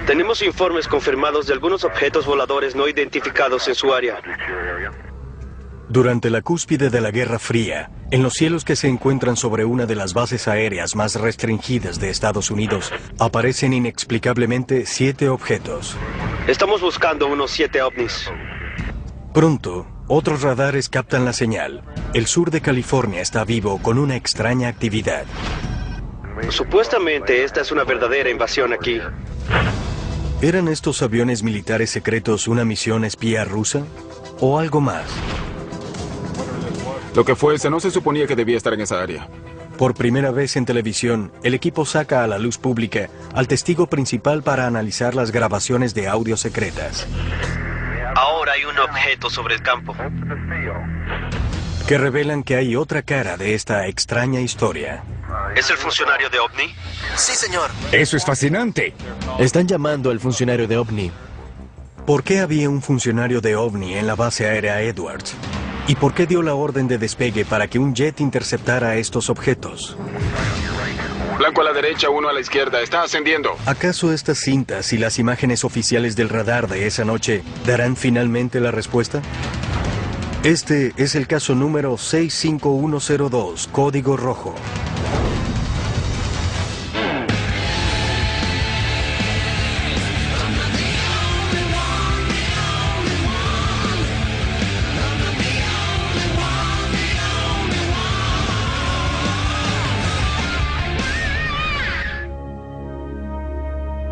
Tenemos informes confirmados de algunos objetos voladores no identificados en su área. Durante la cúspide de la Guerra Fría, en los cielos que se encuentran sobre una de las bases aéreas más restringidas de Estados Unidos, aparecen inexplicablemente 7 objetos. Estamos buscando unos 7 ovnis. Pronto, otros radares captan la señal. El sur de California está vivo con una extraña actividad. Supuestamente esta es una verdadera invasión aquí. ¿Eran estos aviones militares secretos una misión espía rusa? ¿O algo más? Lo que fuese, no se suponía que debía estar en esa área. Por primera vez en televisión, el equipo saca a la luz pública al testigo principal para analizar las grabaciones de audio secretas. Ahora hay un objeto sobre el campo. Que revelan que hay otra cara de esta extraña historia. ¿Es el funcionario de OVNI? Sí, señor. Eso es fascinante. Están llamando al funcionario de OVNI. ¿Por qué había un funcionario de OVNI en la base aérea Edwards? ¿Y por qué dio la orden de despegue para que un jet interceptara estos objetos? Blanco a la derecha, uno a la izquierda. Está ascendiendo. ¿Acaso estas cintas y las imágenes oficiales del radar de esa noche darán finalmente la respuesta? Este es el caso número 65102, Código Rojo.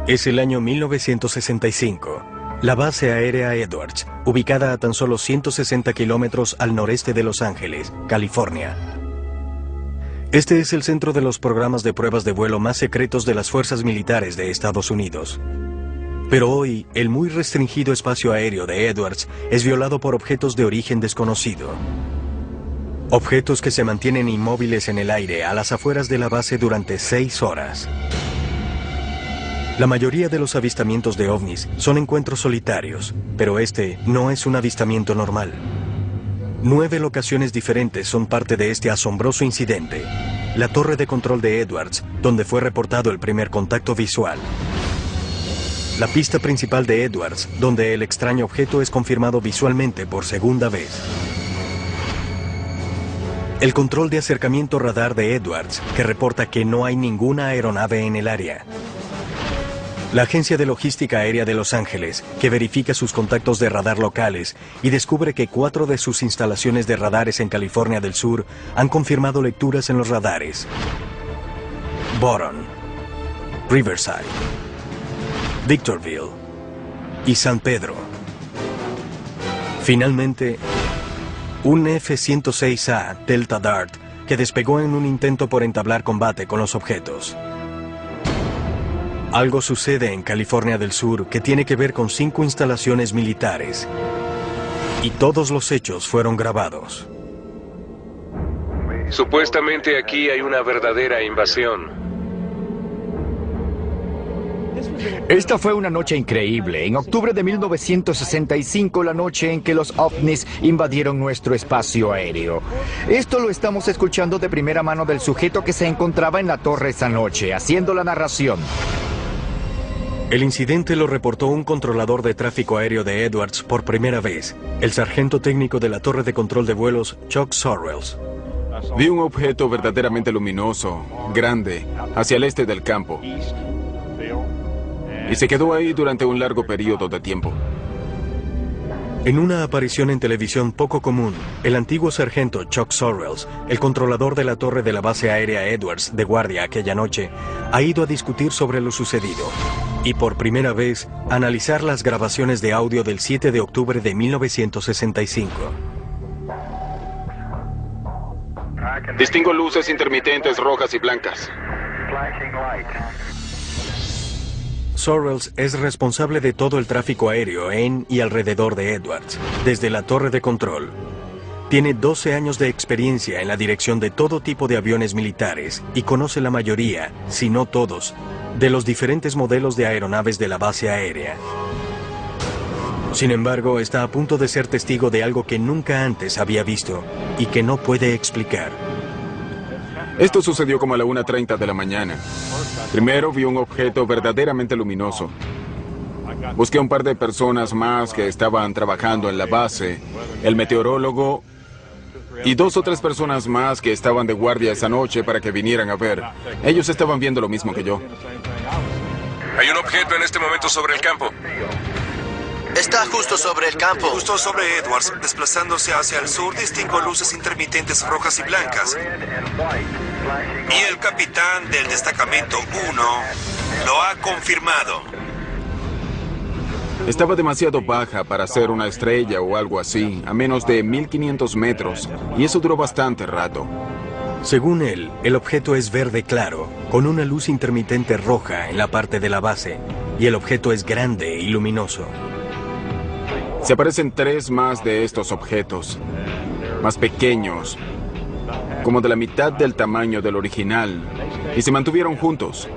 Es el año 1965. La base aérea Edwards, ubicada a tan solo 160 kilómetros al noreste de Los Ángeles, California. Este es el centro de los programas de pruebas de vuelo más secretos de las fuerzas militares de Estados Unidos. Pero hoy, el muy restringido espacio aéreo de Edwards es violado por objetos de origen desconocido. Objetos que se mantienen inmóviles en el aire a las afueras de la base durante 6 horas. La mayoría de los avistamientos de ovnis son encuentros solitarios, pero este no es un avistamiento normal. 9 locaciones diferentes son parte de este asombroso incidente. La torre de control de Edwards, donde fue reportado el primer contacto visual. La pista principal de Edwards, donde el extraño objeto es confirmado visualmente por segunda vez. El control de acercamiento radar de Edwards, que reporta que no hay ninguna aeronave en el área. La Agencia de Logística Aérea de Los Ángeles, que verifica sus contactos de radar locales y descubre que 4 de sus instalaciones de radares en California del Sur han confirmado lecturas en los radares. Boron, Riverside, Victorville y San Pedro. Finalmente, un F-106A Delta Dart que despegó en un intento por entablar combate con los objetos. Algo sucede en California del Sur que tiene que ver con 5 instalaciones militares. Y todos los hechos fueron grabados. Supuestamente aquí hay una verdadera invasión. Esta fue una noche increíble. En octubre de 1965, la noche en que los ovnis invadieron nuestro espacio aéreo. Esto lo estamos escuchando de primera mano del sujeto que se encontraba en la torre esa noche, haciendo la narración. El incidente lo reportó un controlador de tráfico aéreo de Edwards por primera vez, el sargento técnico de la torre de control de vuelos, Chuck Sorrells. Vi un objeto verdaderamente luminoso, grande, hacia el este del campo. Y se quedó ahí durante un largo periodo de tiempo. En una aparición en televisión poco común, el antiguo sargento Chuck Sorrells, el controlador de la torre de la base aérea Edwards de guardia aquella noche, ha ido a discutir sobre lo sucedido. Y por primera vez, analizar las grabaciones de audio del 7 de octubre de 1965. Distingo luces intermitentes rojas y blancas. Sorrells es responsable de todo el tráfico aéreo en y alrededor de Edwards, desde la torre de control. Tiene 12 años de experiencia en la dirección de todo tipo de aviones militares y conoce la mayoría, si no todos, de los diferentes modelos de aeronaves de la base aérea. Sin embargo, está a punto de ser testigo de algo que nunca antes había visto y que no puede explicar. Esto sucedió como a la 1:30 de la mañana. Primero vi un objeto verdaderamente luminoso. Busqué a un par de personas más que estaban trabajando en la base, el meteorólogo y 2 o 3 personas más que estaban de guardia esa noche para que vinieran a ver. Ellos estaban viendo lo mismo que yo. Hay un objeto en este momento sobre el campo. Está justo sobre el campo. Justo sobre Edwards, desplazándose hacia el sur, distingo luces intermitentes rojas y blancas. Y el capitán del destacamento 1 lo ha confirmado. Estaba demasiado baja para ser una estrella o algo así, a menos de 1500 metros, y eso duró bastante rato. Según él, el objeto es verde claro, con una luz intermitente roja en la parte de la base, y el objeto es grande y luminoso. Se aparecen 3 más de estos objetos, más pequeños, como de la mitad del tamaño del original, y se mantuvieron juntos.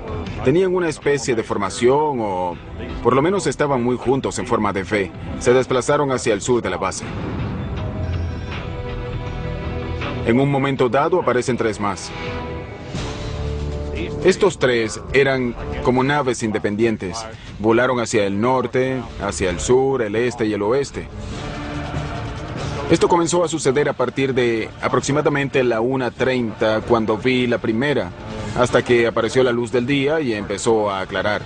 Tenían una especie de formación o por lo menos estaban muy juntos en forma de V. Se desplazaron hacia el sur de la base. En un momento dado aparecen 3 más. Estos 3 eran como naves independientes. Volaron hacia el norte, hacia el sur, el este y el oeste. Esto comenzó a suceder a partir de aproximadamente la 1:30 cuando vi la primera, hasta que apareció la luz del día y empezó a aclarar.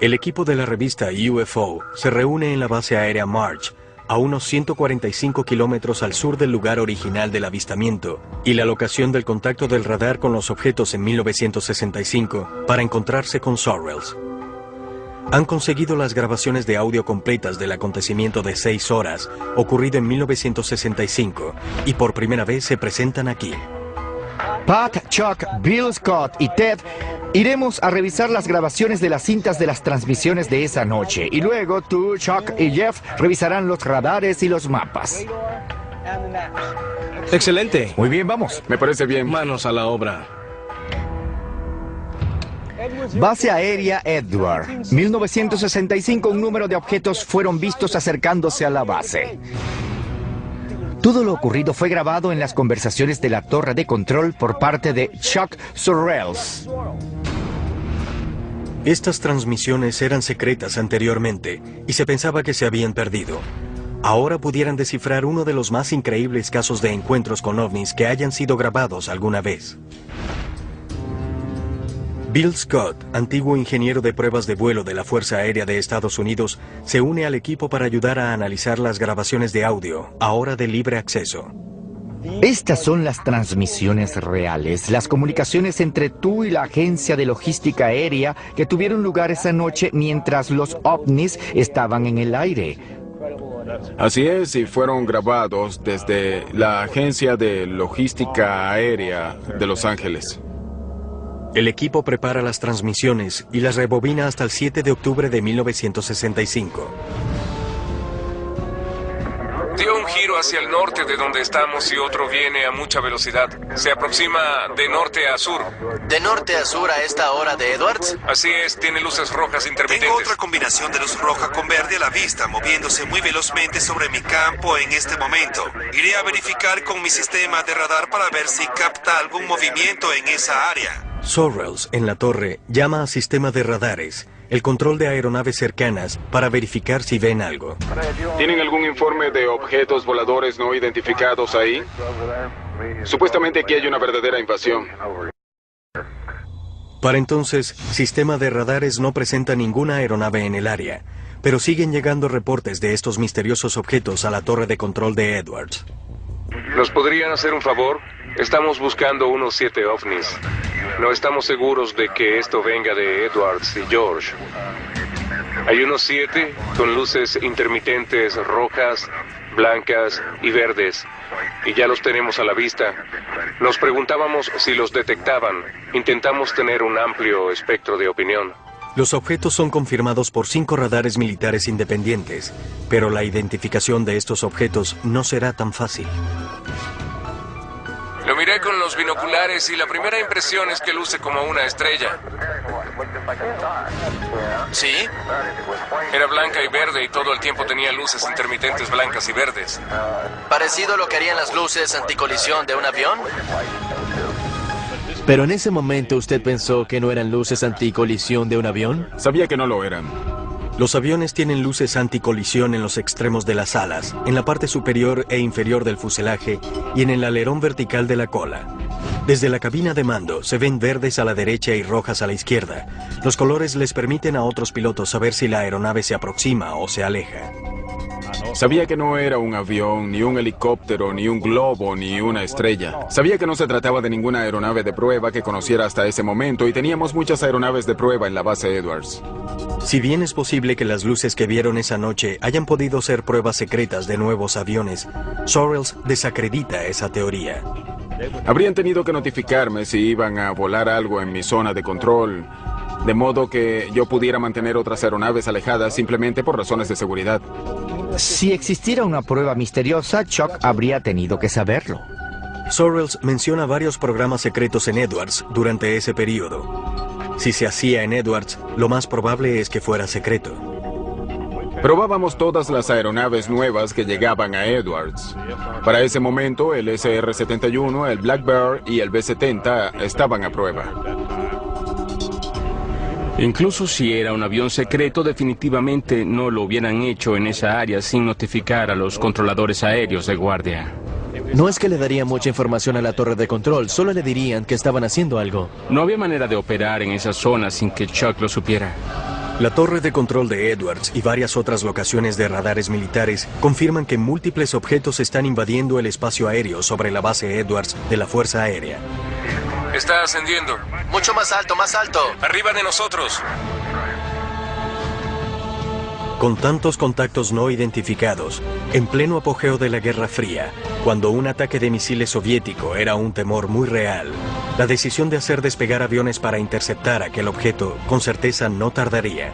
El equipo de la revista UFO se reúne en la base aérea March, a unos 145 kilómetros al sur del lugar original del avistamiento y la locación del contacto del radar con los objetos en 1965 para encontrarse con Sorrells. Han conseguido las grabaciones de audio completas del acontecimiento de 6 horas ocurrido en 1965 y por primera vez se presentan aquí. Pat, Chuck, Bill, Scott y Ted iremos a revisar las grabaciones de las cintas de las transmisiones de esa noche. Y luego tú, Chuck y Jeff revisarán los radares y los mapas. Excelente. Muy bien, vamos. Me parece bien. Manos a la obra. Base aérea Edward. 1965, un número de objetos fueron vistos acercándose a la base. Todo lo ocurrido fue grabado en las conversaciones de la torre de control por parte de Chuck Sorrells. Estas transmisiones eran secretas anteriormente y se pensaba que se habían perdido. Ahora pudieran descifrar uno de los más increíbles casos de encuentros con ovnis que hayan sido grabados alguna vez. Bill Scott, antiguo ingeniero de pruebas de vuelo de la Fuerza Aérea de Estados Unidos, se une al equipo para ayudar a analizar las grabaciones de audio, ahora de libre acceso. Estas son las transmisiones reales, las comunicaciones entre tú y la agencia de logística aérea que tuvieron lugar esa noche mientras los ovnis estaban en el aire. Así es, y fueron grabados desde la agencia de logística aérea de Los Ángeles. El equipo prepara las transmisiones y las rebobina hasta el 7 de octubre de 1965. Dio un giro hacia el norte de donde estamos y otro viene a mucha velocidad. Se aproxima de norte a sur. ¿De norte a sur a esta hora de Edwards? Así es, tiene luces rojas intermitentes. Tengo otra combinación de luz roja con verde a la vista, moviéndose muy velozmente sobre mi campo en este momento. Iré a verificar con mi sistema de radar para ver si capta algún movimiento en esa área. Sorrells, en la torre, llama a sistema de radares, el control de aeronaves cercanas, para verificar si ven algo. ¿Tienen algún informe de objetos voladores no identificados ahí? Supuestamente aquí hay una verdadera invasión. Para entonces, sistema de radares no presenta ninguna aeronave en el área, pero siguen llegando reportes de estos misteriosos objetos a la torre de control de Edwards. ¿Nos podrían hacer un favor? Estamos buscando unos 7 ovnis. No estamos seguros de que esto venga de Edwards y George. Hay unos 7 con luces intermitentes rojas, blancas y verdes. Y ya los tenemos a la vista. Nos preguntábamos si los detectaban. Intentamos tener un amplio espectro de opinión. Los objetos son confirmados por 5 radares militares independientes, pero la identificación de estos objetos no será tan fácil. Lo miré con los binoculares y la primera impresión es que luce como una estrella. ¿Sí? Era blanca y verde y todo el tiempo tenía luces intermitentes blancas y verdes. ¿Parecido a lo que harían las luces anticolisión de un avión? Pero en ese momento usted pensó que no eran luces anticolisión de un avión. Sabía que no lo eran. Los aviones tienen luces anticolisión en los extremos de las alas, en la parte superior e inferior del fuselaje y en el alerón vertical de la cola. Desde la cabina de mando se ven verdes a la derecha y rojas a la izquierda. Los colores les permiten a otros pilotos saber si la aeronave se aproxima o se aleja. Sabía que no era un avión, ni un helicóptero, ni un globo, ni una estrella. Sabía que no se trataba de ninguna aeronave de prueba que conociera hasta ese momento y teníamos muchas aeronaves de prueba en la base Edwards. Si bien es posible que las luces que vieron esa noche hayan podido ser pruebas secretas de nuevos aviones, Sorrells desacredita esa teoría. Habrían tenido que notificarme si iban a volar algo en mi zona de control, de modo que yo pudiera mantener otras aeronaves alejadas simplemente por razones de seguridad. Si existiera una prueba misteriosa, Chuck habría tenido que saberlo. Sorrells menciona varios programas secretos en Edwards durante ese periodo. Si se hacía en Edwards, lo más probable es que fuera secreto. Probábamos todas las aeronaves nuevas que llegaban a Edwards. Para ese momento, el SR-71, el Black Bear y el B-70 estaban a prueba. Incluso si era un avión secreto, definitivamente no lo hubieran hecho en esa área sin notificar a los controladores aéreos de guardia. No es que le daría mucha información a la torre de control, solo le dirían que estaban haciendo algo. No había manera de operar en esa zona sin que Chuck lo supiera. La torre de control de Edwards y varias otras locaciones de radares militares confirman que múltiples objetos están invadiendo el espacio aéreo sobre la base Edwards de la Fuerza Aérea. Está ascendiendo. Mucho más alto, más alto. Arriba de nosotros. Con tantos contactos no identificados, en pleno apogeo de la Guerra Fría, cuando un ataque de misiles soviético era un temor muy real, la decisión de hacer despegar aviones para interceptar aquel objeto con certeza no tardaría.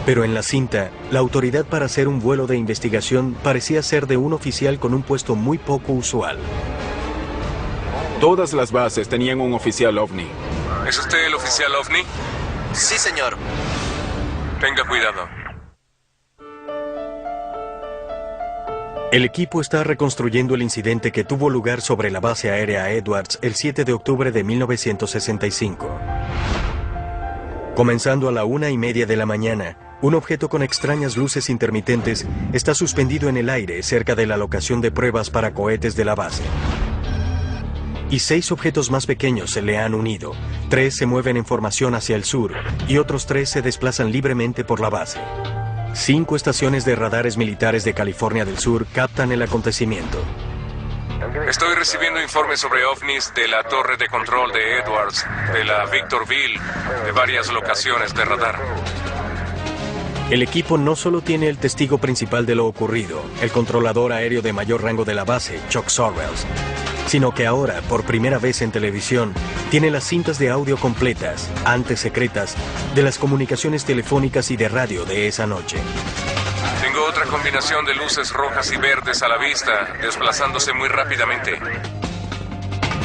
Pero en la cinta, la autoridad para hacer un vuelo de investigación parecía ser de un oficial con un puesto muy poco usual. Todas las bases tenían un oficial OVNI. ¿Es usted el oficial OVNI? Sí, señor. Tenga cuidado. El equipo está reconstruyendo el incidente que tuvo lugar sobre la base aérea Edwards el 7 de octubre de 1965. Comenzando a la 1:30 de la mañana, un objeto con extrañas luces intermitentes está suspendido en el aire cerca de la locación de pruebas para cohetes de la base. Y 6 objetos más pequeños se le han unido. 3 se mueven en formación hacia el sur y otros 3 se desplazan libremente por la base. 5 estaciones de radares militares de California del Sur captan el acontecimiento. Estoy recibiendo informes sobre ovnis de la torre de control de Edwards, de la Victorville, de varias locaciones de radar. El equipo no solo tiene el testigo principal de lo ocurrido, el controlador aéreo de mayor rango de la base, Chuck Sorrells, sino que ahora, por primera vez en televisión, tiene las cintas de audio completas, antes secretas, de las comunicaciones telefónicas y de radio de esa noche. Tengo otra combinación de luces rojas y verdes a la vista, desplazándose muy rápidamente.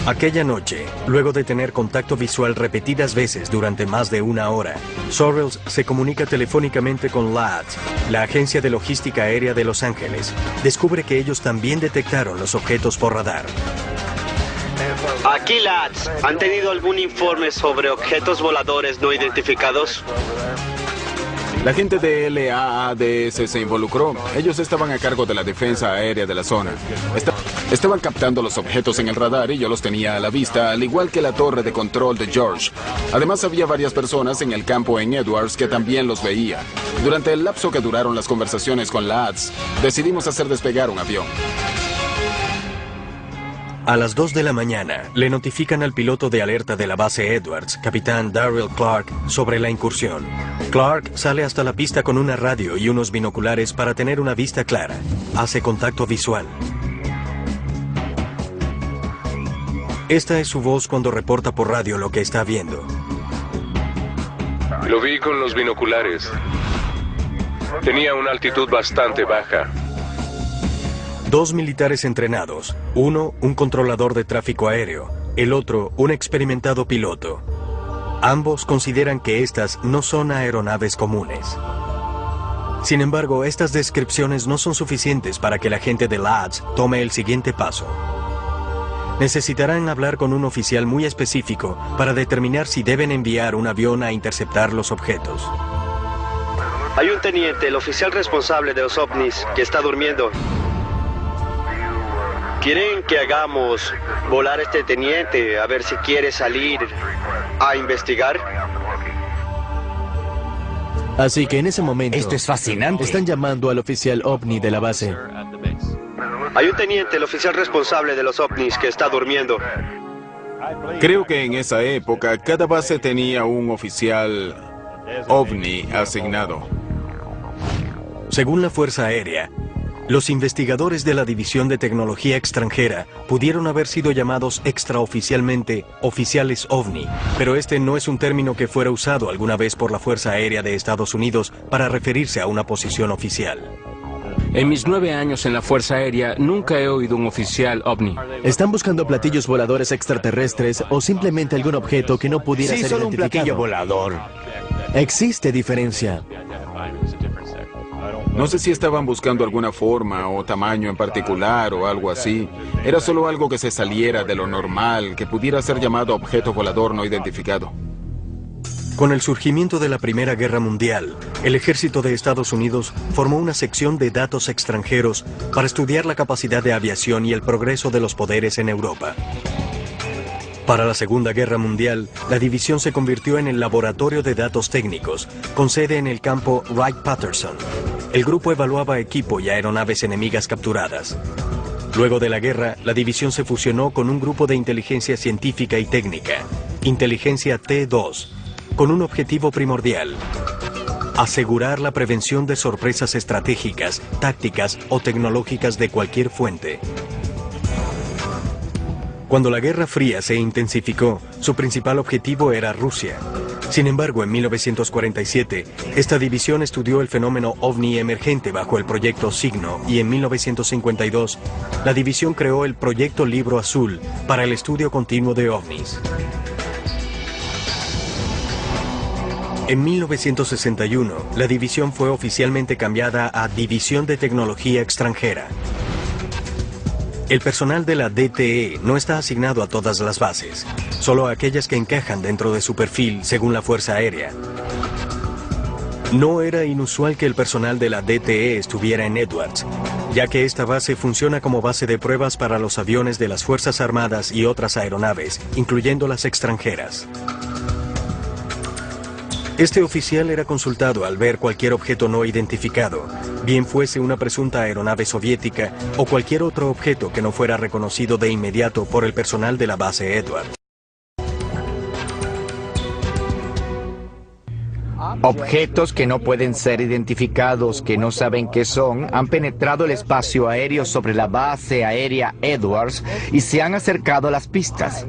Aquella noche, luego de tener contacto visual repetidas veces durante más de una hora, Sorrells se comunica telefónicamente con LADS, la agencia de logística aérea de Los Ángeles. Descubre que ellos también detectaron los objetos por radar. Aquí, LADS. ¿Han tenido algún informe sobre objetos voladores no identificados? La gente de LAADS se involucró. Ellos estaban a cargo de la defensa aérea de la zona. Estaban captando los objetos en el radar y yo los tenía a la vista, al igual que la torre de control de George. Además, había varias personas en el campo en Edwards que también los veían. Durante el lapso que duraron las conversaciones con LADS, decidimos hacer despegar un avión. A las 2 de la mañana, le notifican al piloto de alerta de la base Edwards, capitán Darrell Clark, sobre la incursión. Clark sale hasta la pista con una radio y unos binoculares para tener una vista clara. Hace contacto visual. Esta es su voz cuando reporta por radio lo que está viendo. Lo vi con los binoculares. Tenía una altitud bastante baja. 2 militares entrenados, uno un controlador de tráfico aéreo, el otro un experimentado piloto. Ambos consideran que estas no son aeronaves comunes. Sin embargo, estas descripciones no son suficientes para que la gente de LADS tome el siguiente paso. necesitarán hablar con un oficial muy específico para determinar si deben enviar un avión a interceptar los objetos. Hay un teniente, el oficial responsable de los ovnis, que está durmiendo. ¿Quieren que hagamos volar a este teniente a ver si quiere salir a investigar? Así que en ese momento... Esto es fascinante. Están llamando al oficial ovni de la base. Hay un teniente, el oficial responsable de los ovnis, que está durmiendo. Creo que en esa época cada base tenía un oficial ovni asignado. Según la Fuerza Aérea, los investigadores de la División de Tecnología Extranjera pudieron haber sido llamados extraoficialmente oficiales ovni, pero este no es un término que fuera usado alguna vez por la Fuerza Aérea de Estados Unidos para referirse a una posición oficial. En mis 9 años en la Fuerza Aérea nunca he oído un oficial ovni. ¿Están buscando platillos voladores extraterrestres o simplemente algún objeto que no pudiera ser solo identificado? un platillo volador. Existe diferencia. No sé si estaban buscando alguna forma o tamaño en particular o algo así. Era solo algo que se saliera de lo normal, que pudiera ser llamado objeto volador no identificado. Con el surgimiento de la Primera Guerra Mundial, el ejército de Estados Unidos formó una sección de datos extranjeros para estudiar la capacidad de aviación y el progreso de los poderes en Europa. Para la Segunda Guerra Mundial, la división se convirtió en el Laboratorio de Datos Técnicos, con sede en el campo Wright-Patterson. El grupo evaluaba equipo y aeronaves enemigas capturadas. Luego de la guerra, la división se fusionó con un grupo de inteligencia científica y técnica, Inteligencia T2, con un objetivo primordial: asegurar la prevención de sorpresas estratégicas, tácticas o tecnológicas de cualquier fuente. Cuando la Guerra Fría se intensificó, su principal objetivo era Rusia. Sin embargo, en 1947, esta división estudió el fenómeno ovni emergente bajo el proyecto Signo, y en 1952, la división creó el proyecto Libro Azul para el estudio continuo de ovnis. En 1961, la división fue oficialmente cambiada a División de Tecnología Extranjera. El personal de la DTE no está asignado a todas las bases, solo a aquellas que encajan dentro de su perfil según la Fuerza Aérea. No era inusual que el personal de la DTE estuviera en Edwards, ya que esta base funciona como base de pruebas para los aviones de las Fuerzas Armadas y otras aeronaves, incluyendo las extranjeras. Este oficial era consultado al ver cualquier objeto no identificado, bien fuese una presunta aeronave soviética o cualquier otro objeto que no fuera reconocido de inmediato por el personal de la base Edwards. Objetos que no pueden ser identificados, que no saben qué son, han penetrado el espacio aéreo sobre la base aérea Edwards y se han acercado a las pistas.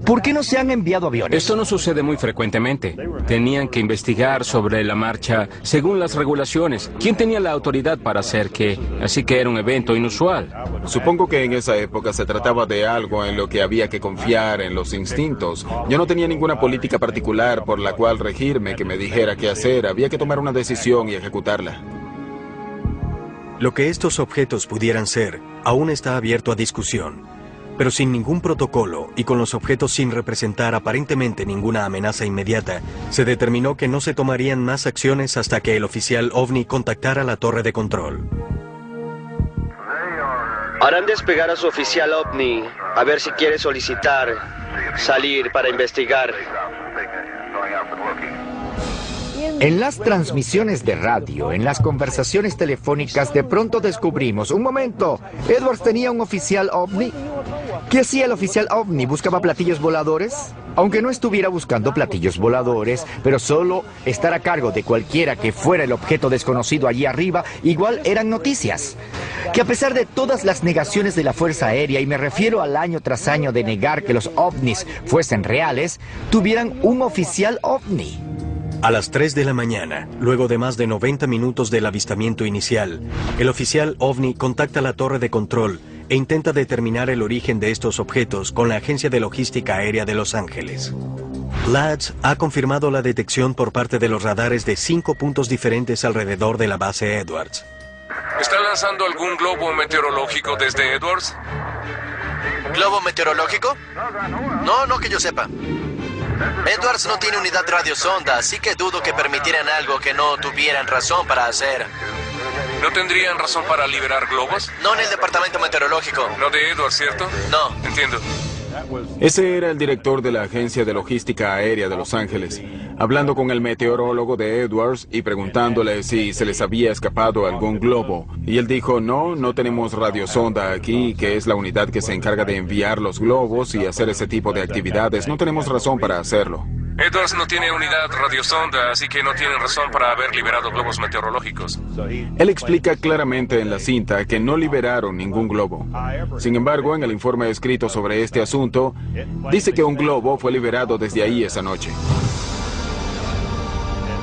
¿Por qué no se han enviado aviones? Esto no sucede muy frecuentemente. Tenían que investigar sobre la marcha según las regulaciones. ¿Quién tenía la autoridad para hacer qué? Así que era un evento inusual. Supongo que en esa época se trataba de algo en lo que había que confiar en los instintos. Yo no tenía ninguna política particular por la cual regirme que me dijera qué hacer. Había que tomar una decisión y ejecutarla. Lo que estos objetos pudieran ser aún está abierto a discusión, pero sin ningún protocolo y con los objetos sin representar aparentemente ninguna amenaza inmediata, se determinó que no se tomarían más acciones hasta que el oficial ovni contactara la torre de control. Harán despegar a su oficial ovni a ver si quiere solicitar salir para investigar. En las transmisiones de radio, en las conversaciones telefónicas, de pronto descubrimos, un momento, Edwards tenía un oficial ovni. ¿Qué hacía el oficial ovni? ¿Buscaba platillos voladores? Aunque no estuviera buscando platillos voladores, pero solo estar a cargo de cualquiera que fuera el objeto desconocido allí arriba, igual eran noticias. Que a pesar de todas las negaciones de la Fuerza Aérea, y me refiero al año tras año de negar que los ovnis fuesen reales, tuvieran un oficial ovni. A las 3 de la mañana, luego de más de 90 minutos del avistamiento inicial, el oficial ovni contacta la torre de control e intenta determinar el origen de estos objetos con la Agencia de Logística Aérea de Los Ángeles. LADS ha confirmado la detección por parte de los radares de 5 puntos diferentes alrededor de la base Edwards. ¿Está lanzando algún globo meteorológico desde Edwards? ¿Globo meteorológico? No que yo sepa. Edwards no tiene unidad radiosonda, así que dudo que permitieran algo que no tuvieran razón para hacer. ¿No tendrían razón para liberar globos? No en el departamento meteorológico. No de Edwards, ¿cierto? No. Entiendo. Ese era el director de la Agencia de Logística Aérea de Los Ángeles, hablando con el meteorólogo de Edwards y preguntándole si se les había escapado algún globo. Y él dijo, no tenemos radiosonda aquí, que es la unidad que se encarga de enviar los globos y hacer ese tipo de actividades. No tenemos razón para hacerlo. Edwards no tiene unidad radiosonda, así que no tienen razón para haber liberado globos meteorológicos. Él explica claramente en la cinta que no liberaron ningún globo. Sin embargo, en el informe escrito sobre este asunto, dice que un globo fue liberado desde ahí esa noche.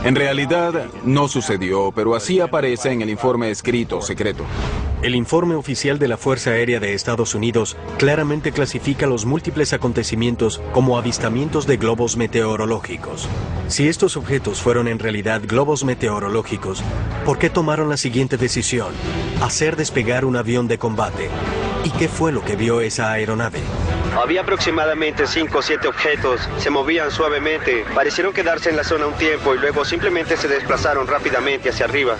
En realidad, no sucedió, pero así aparece en el informe escrito secreto. El informe oficial de la Fuerza Aérea de Estados Unidos claramente clasifica los múltiples acontecimientos como avistamientos de globos meteorológicos. Si estos objetos fueron en realidad globos meteorológicos, ¿por qué tomaron la siguiente decisión? Hacer despegar un avión de combate. ¿Y qué fue lo que vio esa aeronave? Había aproximadamente 5 o 7 objetos, se movían suavemente, parecieron quedarse en la zona un tiempo y luego simplemente se desplazaron rápidamente hacia arriba.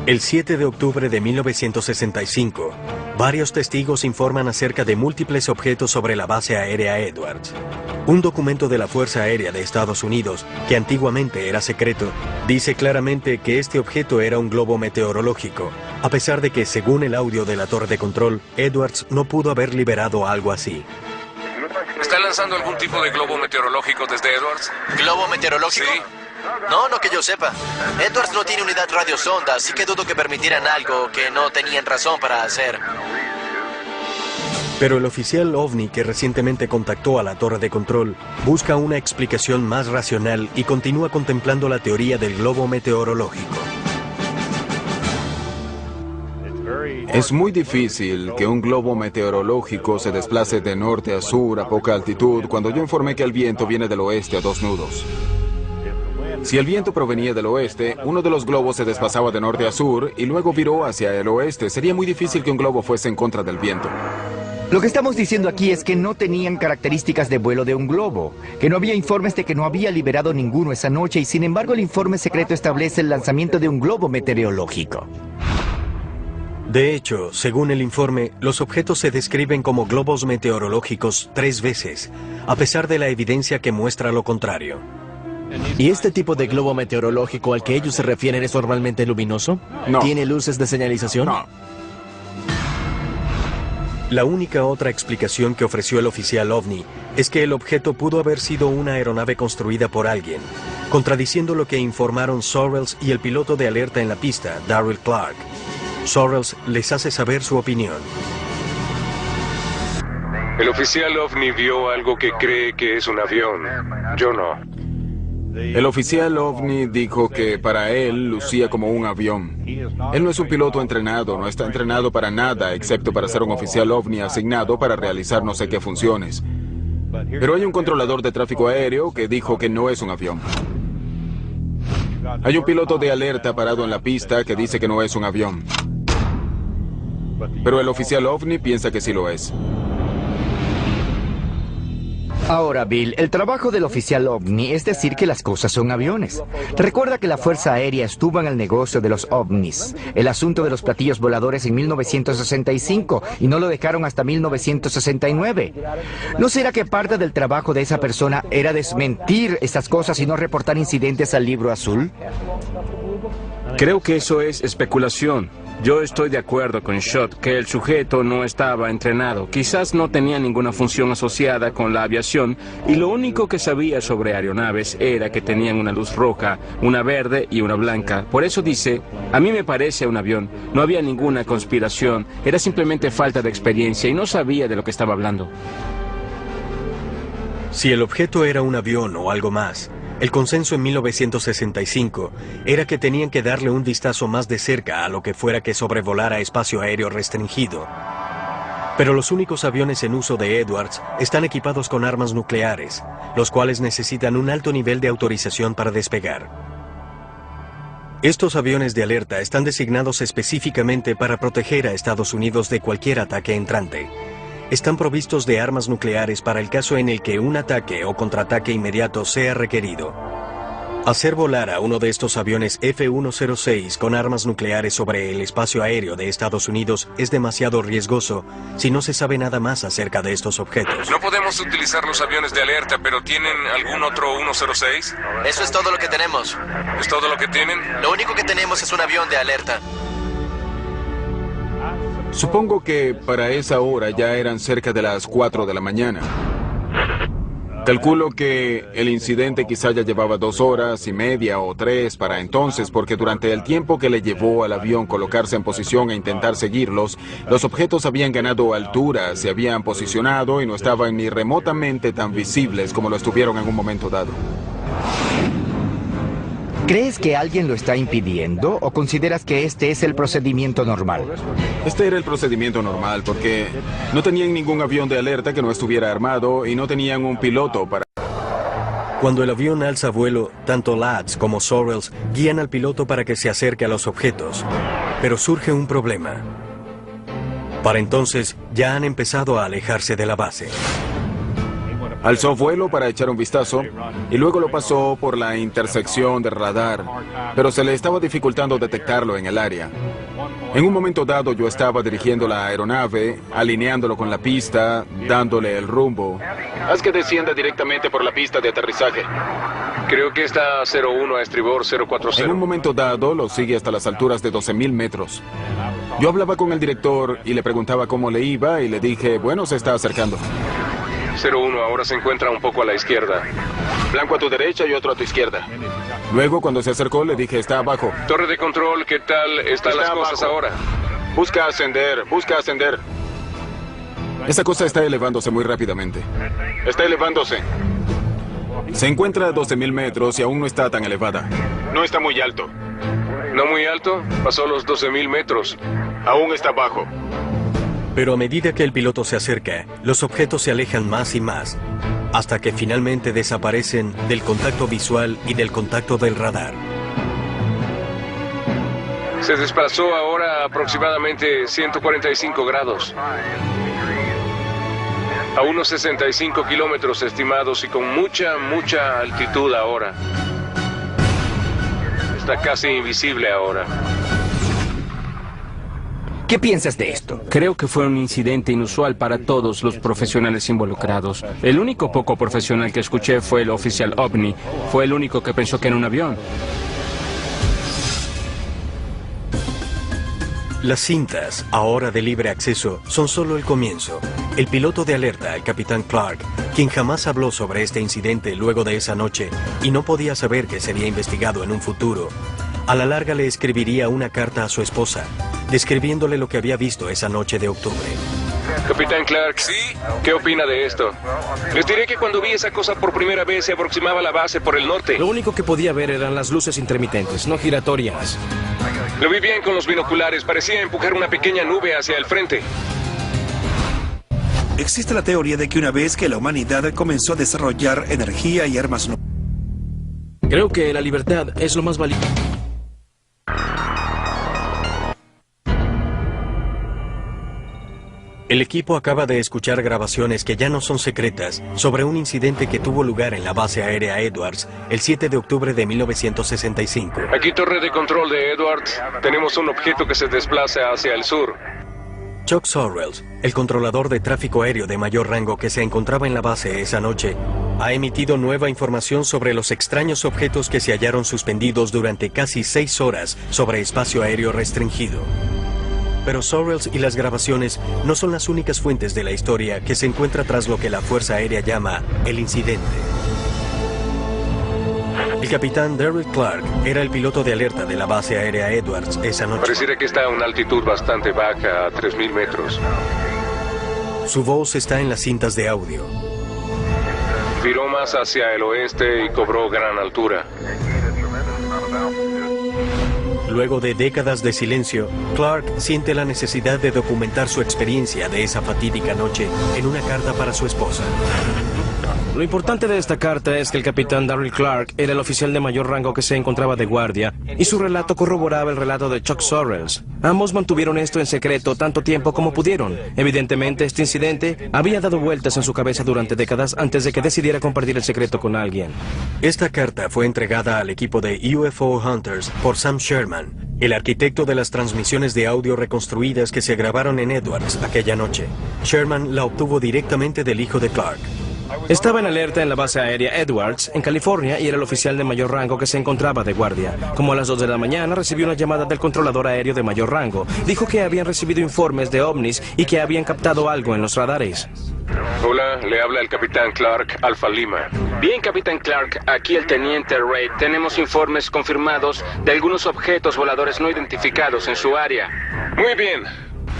El 7 de octubre de 1965, varios testigos informan acerca de múltiples objetos sobre la base aérea Edwards. Un documento de la Fuerza Aérea de Estados Unidos, que antiguamente era secreto, dice claramente que este objeto era un globo meteorológico, a pesar de que, según el audio de la torre de control, Edwards no pudo haber liberado algo así. ¿Está lanzando algún tipo de globo meteorológico desde Edwards? ¿Globo meteorológico? Sí. No que yo sepa. Edwards no tiene unidad radiosonda, así que dudo que permitieran algo que no tenían razón para hacer. Pero el oficial OVNI que recientemente contactó a la torre de control busca una explicación más racional y continúa contemplando la teoría del globo meteorológico. Es muy difícil que un globo meteorológico se desplace de norte a sur a poca altitud cuando yo informé que el viento viene del oeste a 2 nudos. Si el viento provenía del oeste, uno de los globos se desplazaba de norte a sur y luego viró hacia el oeste. Sería muy difícil que un globo fuese en contra del viento. Lo que estamos diciendo aquí es que no tenían características de vuelo de un globo, que no había informes de que no había liberado ninguno esa noche y sin embargo el informe secreto establece el lanzamiento de un globo meteorológico. De hecho, según el informe, los objetos se describen como globos meteorológicos 3 veces, a pesar de la evidencia que muestra lo contrario. ¿Y este tipo de globo meteorológico al que ellos se refieren es normalmente luminoso? No. ¿Tiene luces de señalización? No. La única otra explicación que ofreció el oficial OVNI es que el objeto pudo haber sido una aeronave construida por alguien, contradiciendo lo que informaron Sorrells y el piloto de alerta en la pista, Darryl Clark. Sorrells les hace saber su opinión. El oficial OVNI vio algo que cree que es un avión. Yo no. El oficial OVNI dijo que para él lucía como un avión. Él no es un piloto entrenado, no está entrenado para nada, excepto para ser un oficial OVNI asignado para realizar no sé qué funciones. Pero hay un controlador de tráfico aéreo que dijo que no es un avión. Hay un piloto de alerta parado en la pista que dice que no es un avión. Pero el oficial OVNI piensa que sí lo es. Ahora, Bill, el trabajo del oficial OVNI es decir que las cosas son aviones. Recuerda que la Fuerza Aérea estuvo en el negocio de los ovnis, el asunto de los platillos voladores en 1965 y no lo dejaron hasta 1969. ¿No será que parte del trabajo de esa persona era desmentir estas cosas y no reportar incidentes al Libro Azul? Creo que eso es especulación. Yo estoy de acuerdo con Schott que el sujeto no estaba entrenado. Quizás no tenía ninguna función asociada con la aviación y lo único que sabía sobre aeronaves era que tenían una luz roja, una verde y una blanca. Por eso dice, a mí me parece un avión. No había ninguna conspiración, era simplemente falta de experiencia y no sabía de lo que estaba hablando. Si el objeto era un avión o algo más, el consenso en 1965 era que tenían que darle un vistazo más de cerca a lo que fuera que sobrevolara espacio aéreo restringido. Pero los únicos aviones en uso de Edwards están equipados con armas nucleares, los cuales necesitan un alto nivel de autorización para despegar. Estos aviones de alerta están designados específicamente para proteger a Estados Unidos de cualquier ataque entrante. Están provistos de armas nucleares para el caso en el que un ataque o contraataque inmediato sea requerido. Hacer volar a uno de estos aviones F-106 con armas nucleares sobre el espacio aéreo de Estados Unidos es demasiado riesgoso si no se sabe nada más acerca de estos objetos. No podemos utilizar los aviones de alerta, pero ¿tienen algún otro 106? Eso es todo lo que tenemos. ¿Es todo lo que tienen? Lo único que tenemos es un avión de alerta. Supongo que para esa hora ya eran cerca de las 4 de la mañana. Calculo que el incidente quizá ya llevaba 2 horas y media o 3 para entonces, porque durante el tiempo que le llevó al avión colocarse en posición e intentar seguirlos, los objetos habían ganado altura, se habían posicionado y no estaban ni remotamente tan visibles como lo estuvieron en un momento dado. ¿Crees que alguien lo está impidiendo o consideras que este es el procedimiento normal? Este era el procedimiento normal porque no tenían ningún avión de alerta que no estuviera armado y no tenían un piloto para... Cuando el avión alza vuelo, tanto Lads como Sorrells guían al piloto para que se acerque a los objetos. Pero surge un problema. Para entonces, ya han empezado a alejarse de la base. Alzó vuelo para echar un vistazo y luego lo pasó por la intersección de radar, pero se le estaba dificultando detectarlo en el área. En un momento dado yo estaba dirigiendo la aeronave, alineándolo con la pista, dándole el rumbo. Haz que descienda directamente por la pista de aterrizaje. Creo que está 01 a estribor 040. En un momento dado lo sigue hasta las alturas de 12,000 metros. Yo hablaba con el director y le preguntaba cómo le iba y le dije, bueno, se está acercando. 01 ahora se encuentra un poco a la izquierda. Blanco a tu derecha y otro a tu izquierda. Luego, cuando se acercó, le dije, está abajo. Torre de control, ¿qué tal están las cosas ahora? Busca ascender, busca ascender. Esa cosa está elevándose muy rápidamente. Está elevándose. Se encuentra a 12,000 metros y aún no está tan elevada. No está muy alto. ¿No muy alto? Pasó los 12,000 metros. Aún está bajo. Pero a medida que el piloto se acerca, los objetos se alejan más y más, hasta que finalmente desaparecen del contacto visual y del contacto del radar. Se desplazó ahora a aproximadamente 145 grados. A unos 65 kilómetros estimados y con mucha altitud ahora. Está casi invisible ahora. ¿Qué piensas de esto? Creo que fue un incidente inusual para todos los profesionales involucrados. El único poco profesional que escuché fue el oficial OVNI. Fue el único que pensó que era un avión. Las cintas, ahora de libre acceso, son solo el comienzo. El piloto de alerta, el capitán Clark, quien jamás habló sobre este incidente luego de esa noche y no podía saber que sería investigado en un futuro, a la larga le escribiría una carta a su esposa, describiéndole lo que había visto esa noche de octubre. Capitán Clark, ¿sí? ¿Qué opina de esto? Les diré que cuando vi esa cosa por primera vez se aproximaba a la base por el norte. Lo único que podía ver eran las luces intermitentes, no giratorias. Lo vi bien con los binoculares, parecía empujar una pequeña nube hacia el frente. Existe la teoría de que una vez que la humanidad comenzó a desarrollar energía y armas nucleares, Creo que la libertad es lo más valioso. El equipo acaba de escuchar grabaciones que ya no son secretas sobre un incidente que tuvo lugar en la base aérea Edwards el 7 de octubre de 1965. Aquí torre de control de Edwards. Tenemos un objeto que se desplaza hacia el sur. Chuck Sorrells, el controlador de tráfico aéreo de mayor rango que se encontraba en la base esa noche, ha emitido nueva información sobre los extraños objetos que se hallaron suspendidos durante casi 6 horas sobre espacio aéreo restringido. Pero Sorrells y las grabaciones no son las únicas fuentes de la historia que se encuentra tras lo que la Fuerza Aérea llama el incidente. El capitán Derek Clark era el piloto de alerta de la base aérea Edwards esa noche. Pareciera que está a una altitud bastante baja, a 3,000 metros. Su voz está en las cintas de audio. Viró más hacia el oeste y cobró gran altura. Luego de décadas de silencio, Clark siente la necesidad de documentar su experiencia de esa fatídica noche en una carta para su esposa. Lo importante de esta carta es que el capitán Darryl Clark era el oficial de mayor rango que se encontraba de guardia, y su relato corroboraba el relato de Chuck Sorrells. Ambos mantuvieron esto en secreto tanto tiempo como pudieron. Evidentemente, este incidente había dado vueltas en su cabeza durante décadas antes de que decidiera compartir el secreto con alguien. Esta carta fue entregada al equipo de UFO Hunters por Sam Sherman, el arquitecto de las transmisiones de audio reconstruidas que se grabaron en Edwards aquella noche. Sherman la obtuvo directamente del hijo de Clark. Estaba en alerta en la base aérea Edwards, en California, y era el oficial de mayor rango que se encontraba de guardia. Como a las 2 de la mañana recibió una llamada del controlador aéreo de mayor rango. Dijo que habían recibido informes de ovnis y que habían captado algo en los radares. Hola, le habla el capitán Clark, Alfa Lima. Bien, capitán Clark, aquí el teniente Reid. Tenemos informes confirmados de algunos objetos voladores no identificados en su área. Muy bien.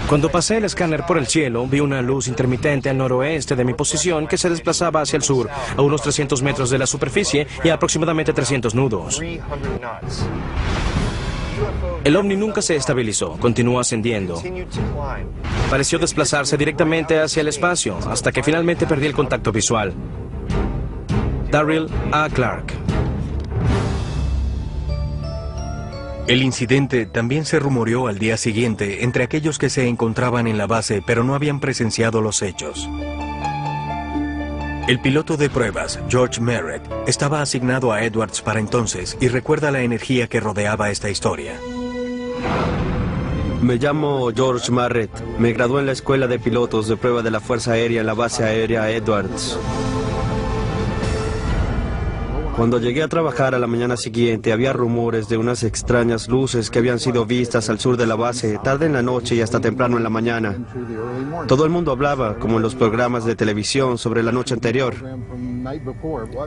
Cuando pasé el escáner por el cielo, vi una luz intermitente al noroeste de mi posición que se desplazaba hacia el sur, a unos 300 metros de la superficie y a aproximadamente 300 nudos. El ovni nunca se estabilizó, continuó ascendiendo. Pareció desplazarse directamente hacia el espacio, hasta que finalmente perdí el contacto visual. Darryl A. Clark. El incidente también se rumoreó al día siguiente entre aquellos que se encontraban en la base pero no habían presenciado los hechos. El piloto de pruebas, George Merritt, estaba asignado a Edwards para entonces y recuerda la energía que rodeaba esta historia. Me llamo George Merritt. Me gradué en la escuela de pilotos de prueba de la Fuerza Aérea en la base aérea Edwards. Cuando llegué a trabajar a la mañana siguiente, había rumores de unas extrañas luces que habían sido vistas al sur de la base, tarde en la noche y hasta temprano en la mañana. Todo el mundo hablaba, como en los programas de televisión, sobre la noche anterior.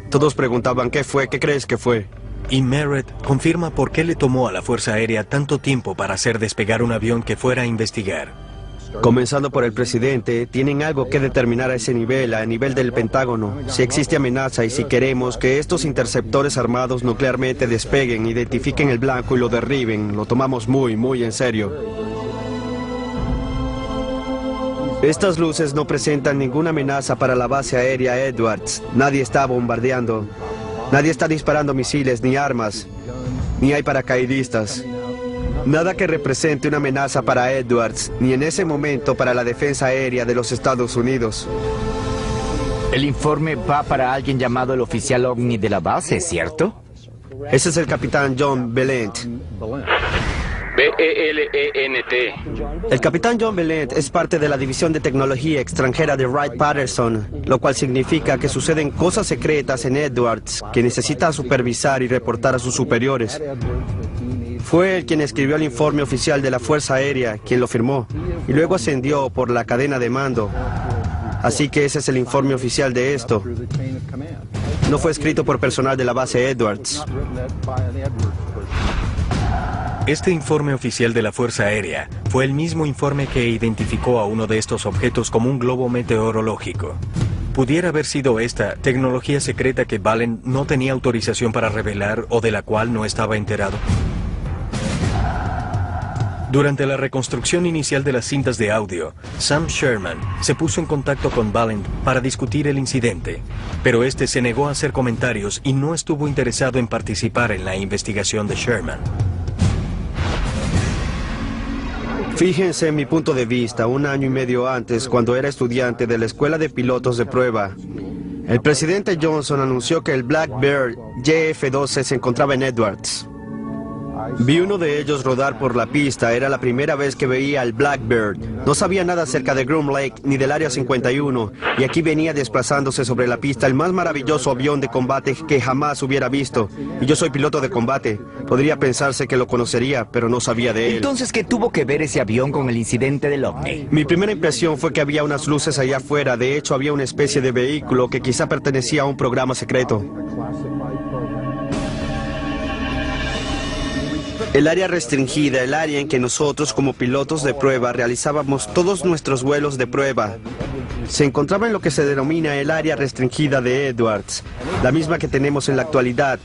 Todos preguntaban, ¿qué fue? ¿Qué crees que fue? Y Merritt confirma por qué le tomó a la Fuerza Aérea tanto tiempo para hacer despegar un avión que fuera a investigar. Comenzando por el presidente, tienen algo que determinar a ese nivel, a nivel del Pentágono. Si existe amenaza y si queremos que estos interceptores armados nuclearmente despeguen, identifiquen el blanco y lo derriben, lo tomamos muy, muy en serio. Estas luces no presentan ninguna amenaza para la base aérea Edwards. Nadie está bombardeando. Nadie está disparando misiles ni armas. Ni hay paracaidistas. Nada que represente una amenaza para Edwards, ni en ese momento para la defensa aérea de los Estados Unidos. El informe va para alguien llamado el oficial ovni de la base, ¿cierto? Ese es el capitán John Belent. B-E-L-E-N-T. El capitán John Belent es parte de la División de Tecnología Extranjera de Wright-Patterson, lo cual significa que suceden cosas secretas en Edwards que necesita supervisar y reportar a sus superiores. Fue él quien escribió el informe oficial de la Fuerza Aérea, quien lo firmó, y luego ascendió por la cadena de mando. Así que ese es el informe oficial de esto. No fue escrito por personal de la base Edwards. Este informe oficial de la Fuerza Aérea fue el mismo informe que identificó a uno de estos objetos como un globo meteorológico. ¿Pudiera haber sido esta tecnología secreta que Valen no tenía autorización para revelar o de la cual no estaba enterado? Durante la reconstrucción inicial de las cintas de audio, Sam Sherman se puso en contacto con Valent para discutir el incidente, pero este se negó a hacer comentarios y no estuvo interesado en participar en la investigación de Sherman. Fíjense en mi punto de vista, 1 año y medio antes, cuando era estudiante de la Escuela de Pilotos de Prueba, el presidente Johnson anunció que el Blackbird JF-12 se encontraba en Edwards. Vi uno de ellos rodar por la pista, era la primera vez que veía al Blackbird. No sabía nada acerca de Groom Lake ni del Área 51, y aquí venía desplazándose sobre la pista el más maravilloso avión de combate que jamás hubiera visto. Y yo soy piloto de combate. Podría pensarse que lo conocería, pero no sabía de él. Entonces, ¿qué tuvo que ver ese avión con el incidente del ovni? Mi primera impresión fue que había unas luces allá afuera. De hecho, había una especie de vehículo que quizá pertenecía a un programa secreto. El área restringida, el área en que nosotros como pilotos de prueba realizábamos todos nuestros vuelos de prueba, se encontraba en lo que se denomina el área restringida de Edwards, la misma que tenemos en la actualidad,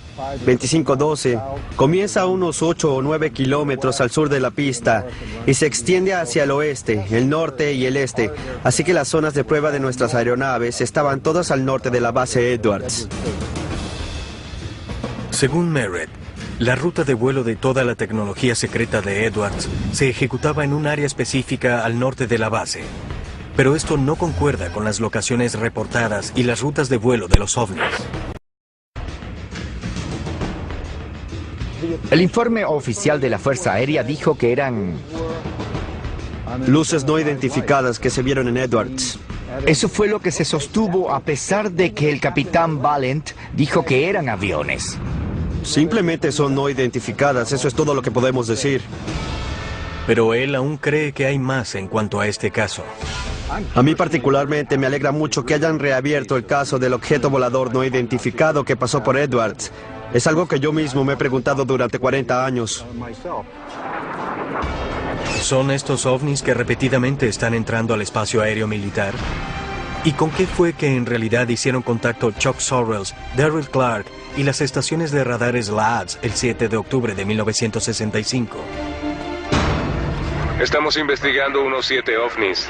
2512. Comienza a unos 8 o 9 kilómetros al sur de la pista y se extiende hacia el oeste, el norte y el este, así que las zonas de prueba de nuestras aeronaves estaban todas al norte de la base Edwards. Según Merritt, la ruta de vuelo de toda la tecnología secreta de Edwards se ejecutaba en un área específica al norte de la base. Pero esto no concuerda con las locaciones reportadas y las rutas de vuelo de los ovnis. El informe oficial de la Fuerza Aérea dijo que eran luces no identificadas que se vieron en Edwards. Eso fue lo que se sostuvo a pesar de que el capitán Valent dijo que eran aviones. Simplemente son no identificadas, eso es todo lo que podemos decir. Pero él aún cree que hay más en cuanto a este caso. A mí particularmente me alegra mucho que hayan reabierto el caso del objeto volador no identificado que pasó por Edwards. Es algo que yo mismo me he preguntado durante 40 años. ¿Son estos ovnis que repetidamente están entrando al espacio aéreo militar? ¿Y con qué fue que en realidad hicieron contacto Chuck Sorrells, Darryl Clark y las estaciones de radares LADS el 7 de octubre de 1965? Estamos investigando unos 7 ovnis.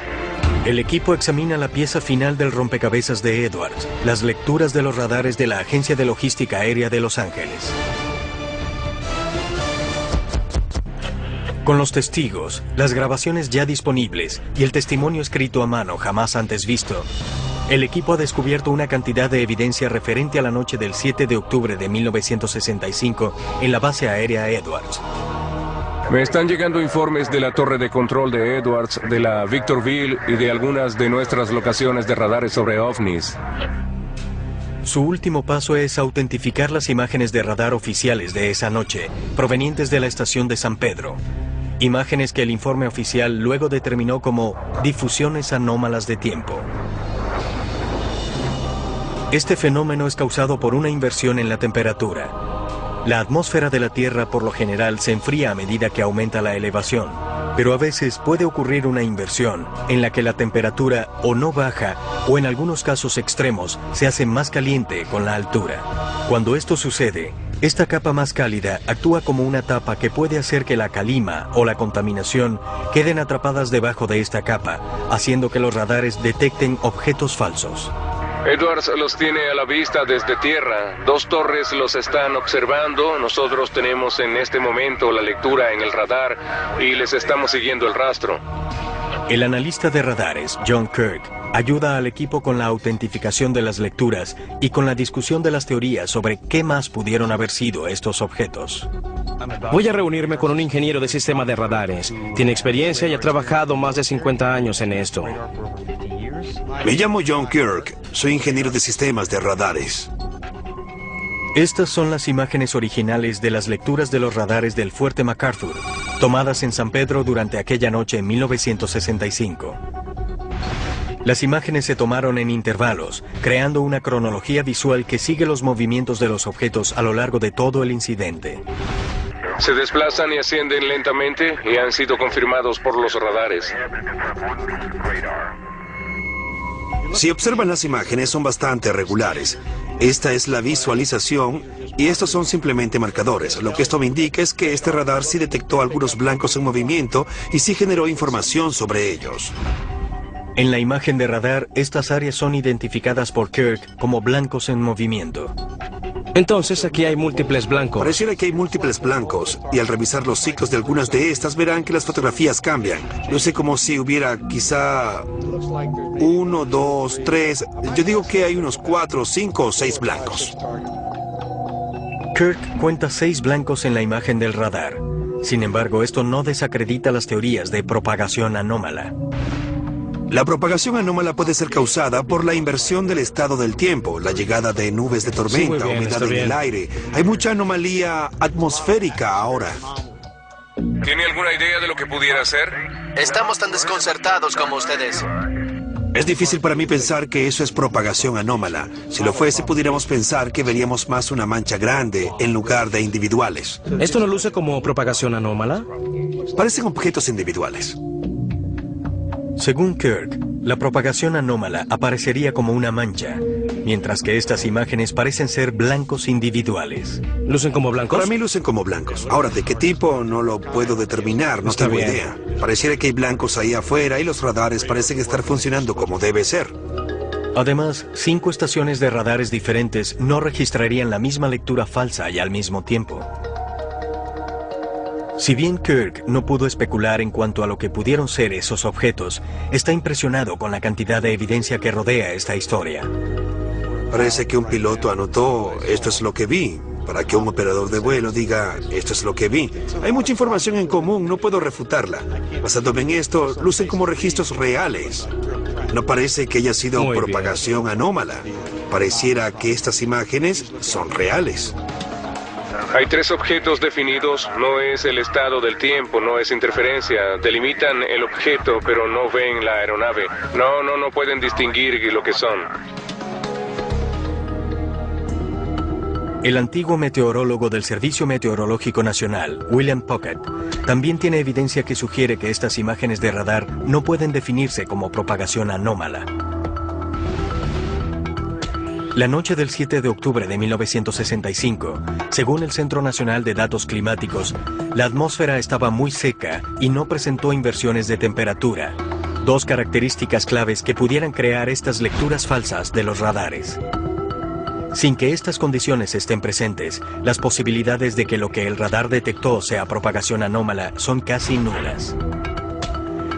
El equipo examina la pieza final del rompecabezas de Edwards, las lecturas de los radares de la Agencia de Logística Aérea de Los Ángeles. Con los testigos, las grabaciones ya disponibles y el testimonio escrito a mano jamás antes visto, el equipo ha descubierto una cantidad de evidencia referente a la noche del 7 de octubre de 1965 en la base aérea Edwards. Me están llegando informes de la torre de control de Edwards, de la Victorville y de algunas de nuestras locaciones de radares sobre ovnis. Su último paso es autentificar las imágenes de radar oficiales de esa noche, provenientes de la estación de San Pedro. Imágenes que el informe oficial luego determinó como difusiones anómalas de tiempo. Este fenómeno es causado por una inversión en la temperatura. La atmósfera de la Tierra por lo general se enfría a medida que aumenta la elevación, pero a veces puede ocurrir una inversión en la que la temperatura o no baja o en algunos casos extremos se hace más caliente con la altura. Cuando esto sucede, esta capa más cálida actúa como una tapa que puede hacer que la calima o la contaminación queden atrapadas debajo de esta capa, haciendo que los radares detecten objetos falsos. Edwards los tiene a la vista desde tierra. 2 torres los están observando. Nosotros tenemos en este momento la lectura en el radar y les estamos siguiendo el rastro. El analista de radares, John Kirk, ayuda al equipo con la autentificación de las lecturas y con la discusión de las teorías sobre qué más pudieron haber sido estos objetos. Voy a reunirme con un ingeniero de sistema de radares. Tiene experiencia y ha trabajado más de 50 años en esto. Me llamo John Kirk. Soy ingeniero de sistemas de radares. Estas son las imágenes originales de las lecturas de los radares del Fuerte MacArthur, tomadas en San Pedro durante aquella noche en 1965. Las imágenes se tomaron en intervalos, creando una cronología visual que sigue los movimientos de los objetos a lo largo de todo el incidente. Se desplazan y ascienden lentamente y han sido confirmados por los radares. Si observan las imágenes, son bastante regulares. Esta es la visualización y estos son simplemente marcadores. Lo que esto me indica es que este radar sí detectó algunos blancos en movimiento y sí generó información sobre ellos. En la imagen de radar, estas áreas son identificadas por Kirk como blancos en movimiento. Entonces aquí hay múltiples blancos. Pareciera que hay múltiples blancos, y al revisar los ciclos de algunas de estas verán que las fotografías cambian. Luce como si hubiera quizá 1, 2, 3, yo digo que hay unos 4, 5 o 6 blancos. Kirk cuenta 6 blancos en la imagen del radar. Sin embargo, esto no desacredita las teorías de propagación anómala. La propagación anómala puede ser causada por la inversión del estado del tiempo, la llegada de nubes de tormenta, humedad en el aire. Hay mucha anomalía atmosférica ahora. ¿Tiene alguna idea de lo que pudiera ser? Estamos tan desconcertados como ustedes. Es difícil para mí pensar que eso es propagación anómala. Si lo fuese, pudiéramos pensar que veríamos más una mancha grande en lugar de individuales. ¿Esto no luce como propagación anómala? Parecen objetos individuales. Según Kirk, la propagación anómala aparecería como una mancha, mientras que estas imágenes parecen ser blancos individuales. ¿Lucen como blancos? Para mí lucen como blancos. Ahora, ¿de qué tipo? No lo puedo determinar, no tengo idea. Pareciera que hay blancos ahí afuera y los radares parecen estar funcionando como debe ser. Además, 5 estaciones de radares diferentes no registrarían la misma lectura falsa y al mismo tiempo. Si bien Kirk no pudo especular en cuanto a lo que pudieron ser esos objetos, está impresionado con la cantidad de evidencia que rodea esta historia. Parece que un piloto anotó, esto es lo que vi, para que un operador de vuelo diga, esto es lo que vi. Hay mucha información en común, no puedo refutarla. Basándome en esto, lucen como registros reales. No parece que haya sido propagación anómala. Pareciera que estas imágenes son reales. Hay 3 objetos definidos, no es el estado del tiempo, no es interferencia. Delimitan el objeto, pero no ven la aeronave. No pueden distinguir lo que son. El antiguo meteorólogo del Servicio Meteorológico Nacional, William Puckett, también tiene evidencia que sugiere que estas imágenes de radar no pueden definirse como propagación anómala. La noche del 7 de octubre de 1965, según el Centro Nacional de Datos Climáticos, la atmósfera estaba muy seca y no presentó inversiones de temperatura, 2 características claves que pudieran crear estas lecturas falsas de los radares. Sin que estas condiciones estén presentes, las posibilidades de que lo que el radar detectó sea propagación anómala son casi nulas.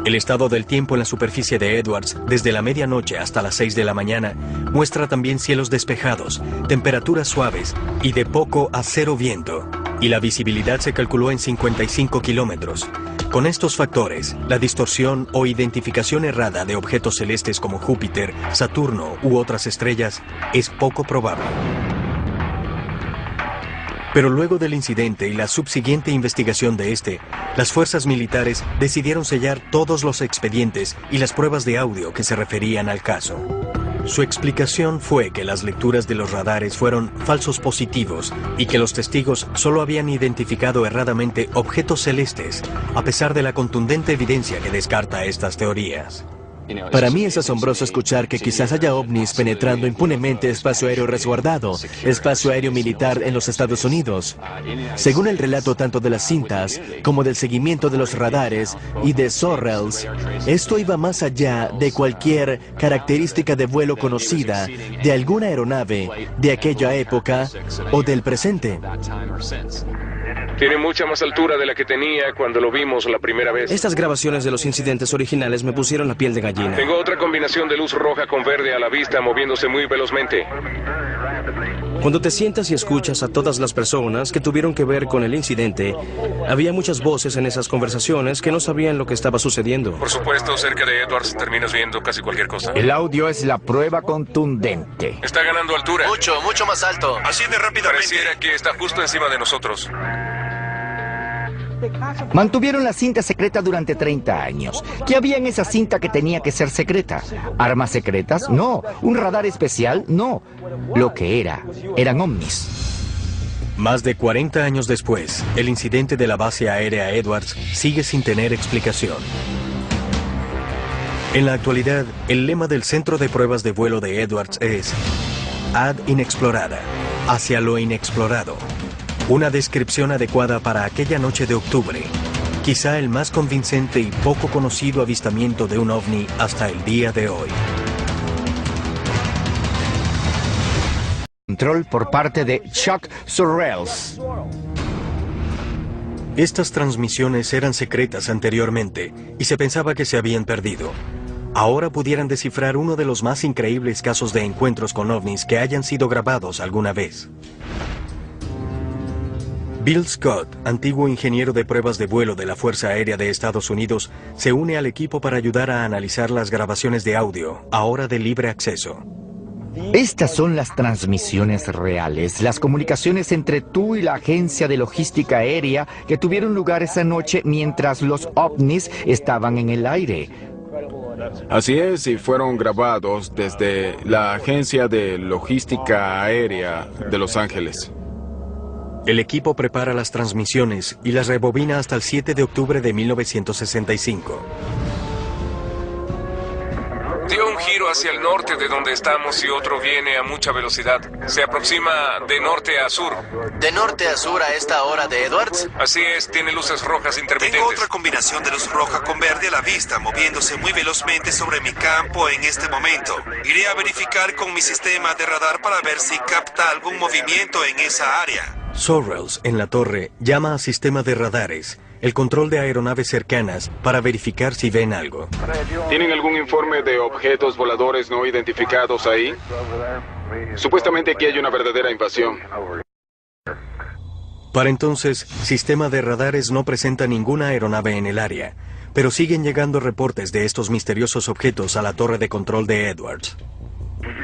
El estado del tiempo en la superficie de Edwards, desde la medianoche hasta las 6 de la mañana, muestra también cielos despejados, temperaturas suaves y de poco a 0 viento, y la visibilidad se calculó en 55 kilómetros. Con estos factores, la distorsión o identificación errada de objetos celestes como Júpiter, Saturno u otras estrellas es poco probable. Pero luego del incidente y la subsiguiente investigación de este, las fuerzas militares decidieron sellar todos los expedientes y las pruebas de audio que se referían al caso. Su explicación fue que las lecturas de los radares fueron falsos positivos y que los testigos solo habían identificado erradamente objetos celestes, a pesar de la contundente evidencia que descarta estas teorías. Para mí es asombroso escuchar que quizás haya ovnis penetrando impunemente espacio aéreo resguardado, espacio aéreo militar en los Estados Unidos. Según el relato tanto de las cintas como del seguimiento de los radares y de Sorrells, esto iba más allá de cualquier característica de vuelo conocida de alguna aeronave de aquella época o del presente. Tiene mucha más altura de la que tenía cuando lo vimos la primera vez. Estas grabaciones de los incidentes originales me pusieron la piel de gallina. Tengo otra combinación de luz roja con verde a la vista moviéndose muy velozmente. Cuando te sientas y escuchas a todas las personas que tuvieron que ver con el incidente, había muchas voces en esas conversaciones que no sabían lo que estaba sucediendo. Por supuesto, cerca de Edwards terminas viendo casi cualquier cosa. El audio es la prueba contundente. Está ganando altura. Mucho más alto. Así de rápidamente. Pareciera que está justo encima de nosotros. Mantuvieron la cinta secreta durante 30 años. ¿Qué había en esa cinta que tenía que ser secreta? ¿Armas secretas? No. ¿Un radar especial? No. Lo que eran ovnis. Más de 40 años después, el incidente de la base aérea Edwards sigue sin tener explicación. En la actualidad, el lema del Centro de Pruebas de Vuelo de Edwards es Ad Inexplorada, hacia lo inexplorado. Una descripción adecuada para aquella noche de octubre, quizá el más convincente y poco conocido avistamiento de un ovni hasta el día de hoy. Control por parte de Chuck Sorrells. Estas transmisiones eran secretas anteriormente y se pensaba que se habían perdido. Ahora pudieran descifrar uno de los más increíbles casos de encuentros con ovnis que hayan sido grabados alguna vez. Bill Scott, antiguo ingeniero de pruebas de vuelo de la Fuerza Aérea de Estados Unidos, se une al equipo para ayudar a analizar las grabaciones de audio, ahora de libre acceso. Estas son las transmisiones reales, las comunicaciones entre tú y la agencia de logística aérea que tuvieron lugar esa noche mientras los ovnis estaban en el aire. Así es, y fueron grabados desde la Agencia de Logística Aérea de Los Ángeles. El equipo prepara las transmisiones y las rebobina hasta el 7 de octubre de 1965. Dio un giro hacia el norte de donde estamos y otro viene a mucha velocidad. Se aproxima de norte a sur. ¿De norte a sur a esta hora de Edwards? Así es, tiene luces rojas intermitentes. Tengo otra combinación de luz roja con verde a la vista, moviéndose muy velozmente sobre mi campo en este momento. Iré a verificar con mi sistema de radar para ver si capta algún movimiento en esa área. Sorrells, en la torre, llama a sistema de radares, el control de aeronaves cercanas, para verificar si ven algo. ¿Tienen algún informe de objetos voladores no identificados ahí? Supuestamente aquí hay una verdadera invasión. Para entonces, sistema de radares no presenta ninguna aeronave en el área, pero siguen llegando reportes de estos misteriosos objetos a la torre de control de Edwards.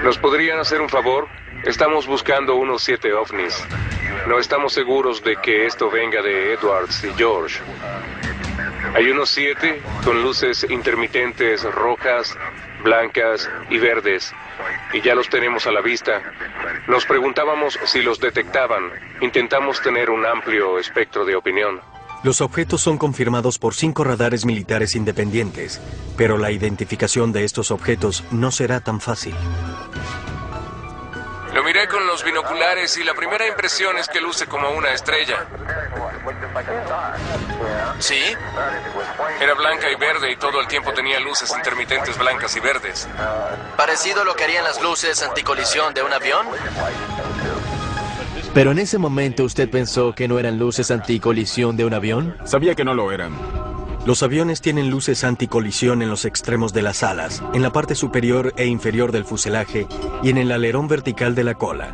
¿Nos podrían hacer un favor? Estamos buscando unos 7 ovnis. No estamos seguros de que esto venga de Edwards y George. Hay unos 7 con luces intermitentes rojas, blancas y verdes. Y ya los tenemos a la vista. Nos preguntábamos si los detectaban. Intentamos tener un amplio espectro de opinión. Los objetos son confirmados por 5 radares militares independientes, pero la identificación de estos objetos no será tan fácil. Lo miré con los binoculares y la primera impresión es que luce como una estrella. ¿Sí? Era blanca y verde y todo el tiempo tenía luces intermitentes blancas y verdes. ¿Parecido a lo que harían las luces anticolisión de un avión? Pero en ese momento usted pensó que no eran luces anticolisión de un avión. Sabía que no lo eran. Los aviones tienen luces anticolisión en los extremos de las alas, en la parte superior e inferior del fuselaje y en el alerón vertical de la cola.